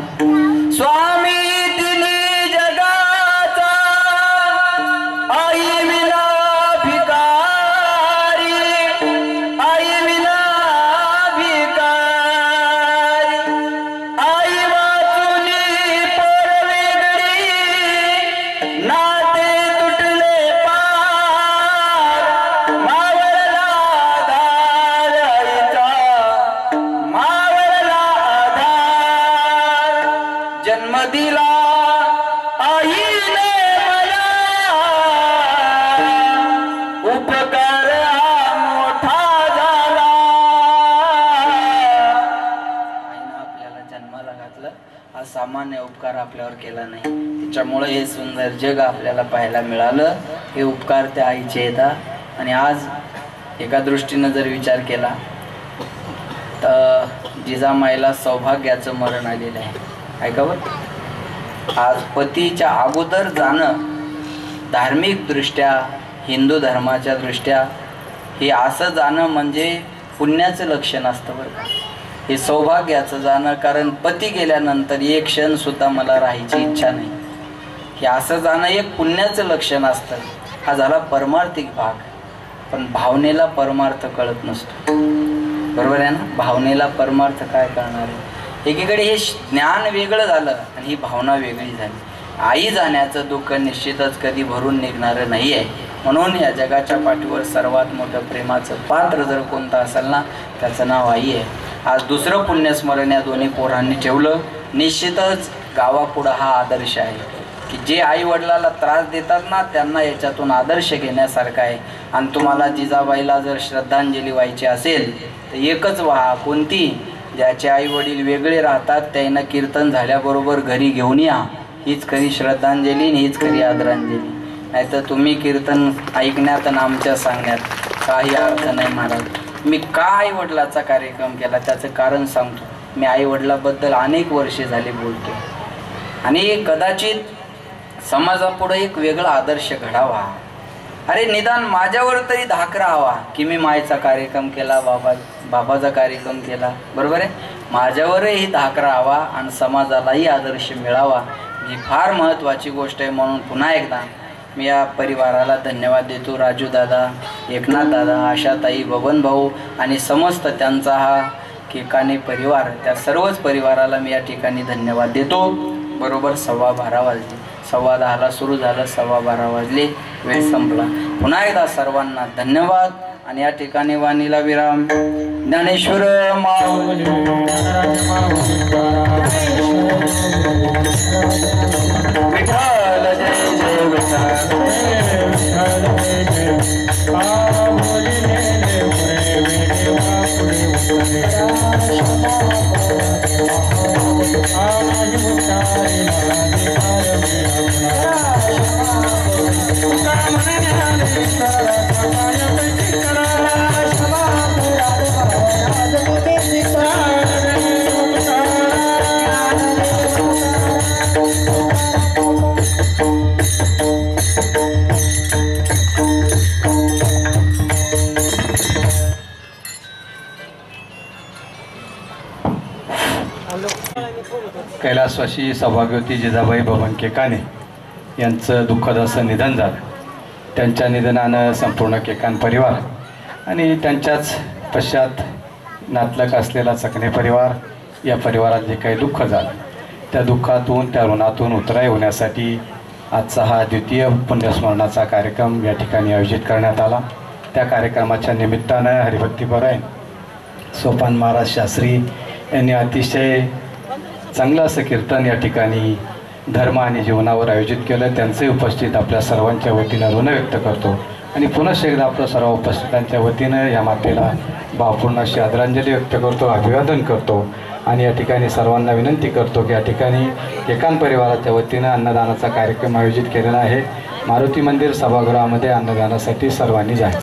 A: स्वामी दिली जगाचा आई विना भिकारी, आई विना भिकारी, आई वाचुनी परवेगळी, नाते तुटले पार, मावळला आधार आईचा, मावळला आधार. जन्म दिला आईने मला, उपकार हा मोठा झाला. आईनं आपल्याला जन्माला घातलं, हा सामान्य उपकार आपल्यावर केला नाही. त्याच्यामुळे हे सुंदर जग आपल्याला पाहायला मिळालं. हे उपकार त्या आईचे येतात. आणि आज एका दृष्टीनं जर विचार केला तर जिजामाईला सौभाग्याचं मरण आलेलं आहे. ऐका बरं, आज पतीच्या अगोदर जाणं धार्मिक दृष्ट्या, हिंदू धर्माच्या दृष्ट्या हे असं जाणं म्हणजे पुण्याचं लक्षण असतं बरं का. हे सौभाग्याचं जाणं, कारण पती गेल्यानंतर एक क्षण सुद्धा मला राहायची इच्छा नाही. हे असं जाणं एक पुण्याचं लक्षण असतं. हा झाला परमार्थिक भाग. पण भावनेला परमार्थ कळत नसतो. बरोबर आहे ना. भावनेला परमार्थ काय कळणार आहे. एकीकडे हे ज्ञान वेगळं झालं आणि ही भावना वेगळी झाली. आई जाण्याचं दुःख निश्चितच कधी भरून निघणारं नाही आहे. म्हणून या जगाच्या पाठीवर सर्वात मोठं प्रेमाचं पात्र जर कोणतं असेल ना, त्याचं नाव आई आहे. आज दुसरं पुण्यस्मरण या दोन्ही पोरांनी ठेवलं. निश्चितच गावापुढं हा आदर्श आहे की जे आई वडिलाला त्रास देतात ना, त्यांना याच्यातून आदर्श घेण्यासारखा आहे. आणि तुम्हाला जिजाबाईला जर श्रद्धांजली व्हायची असेल तर एकच व्हा. कोणती? ज्याचे आई वडील वेगळे राहतात त्यांना कीर्तन झाल्याबरोबर घरी घेऊन या. हीच खरी श्रद्धांजली, हीच खरी आदरांजली. नाहीतर तुम्ही कीर्तन ऐकण्यात आणि आमच्या सांगण्यात काही अर्थ नाही महाराज. मी का आई वडिलाचा कार्यक्रम केला त्याचं कारण सांगतो. मी आई वडिलाबद्दल अनेक वर्षे झाले बोलतो आणि कदाचित समाजापुढे एक वेगळा आदर्श घडावा. अरे निदान माझ्यावर तरी धाकरा हवा की मी मायेचा कार्यक्रम केला, बाबाचा कार्यक्रम केला. बरोबर आहे. माझ्यावरही धाकरा हवा आणि समाजालाही आदर्श मिळावा. ही फार महत्त्वाची गोष्ट आहे. म्हणून पुन्हा एकदा मी या परिवाराला धन्यवाद देतो. राजू दादा, एकनाथ दादा, आशाताई, बबन भाऊ आणि समस्त त्यांचा हा केकाने परिवार, त्या सर्वच परिवाराला मी या ठिकाणी धन्यवाद देतो. बरोबर 12:15 वाजले. 10:15 सुरू झालं, 12:15 वाजले, वेळ संपला. पुन्हा एकदा सर्वांना धन्यवाद आणि या ठिकाणी वाणीला विराम. ज्ञानेश्वर माऊली विठ्ठल जय जय
C: कैलासवासी सौभाग्यवती जिजाबाई बबन केकाने यांचं दुःखद असं निधन झालं. त्यांच्या निधनानं संपूर्ण केकान परिवार आणि त्यांच्याच पश्चात नातलक असलेला चकणे परिवार, या परिवारात जे काही दुःख झालं त्या दुःखातून, त्या ऋणातून उतराई होण्यासाठी आजचा हा द्वितीय पुण्यस्मरणाचा कार्यक्रम या ठिकाणी आयोजित करण्यात आला. त्या कार्यक्रमाच्या निमित्तानं हरिभक्तीपरायण सोपान महाराज शास्त्री यांनी अतिशय चांगलं असं कीर्तन या ठिकाणी धर्म आणि जीवनावर आयोजित केलं. त्यांचे उपस्थित आपल्या सर्वांच्या वतीनं ऋण व्यक्त करतो आणि पुनश्च एकदा आपल्या सर्व उपस्थितांच्या वतीनं या मातेला भावपूर्ण अशी आदरांजली व्यक्त करतो, अभिवादन करतो आणि या ठिकाणी सर्वांना विनंती करतो की या ठिकाणी केकान परिवाराच्या वतीनं अन्नदानाचा कार्यक्रम आयोजित केलेला आहे. मारुती मंदिर सभागृहामध्ये अन्नदानासाठी सर्वांनी जायचं.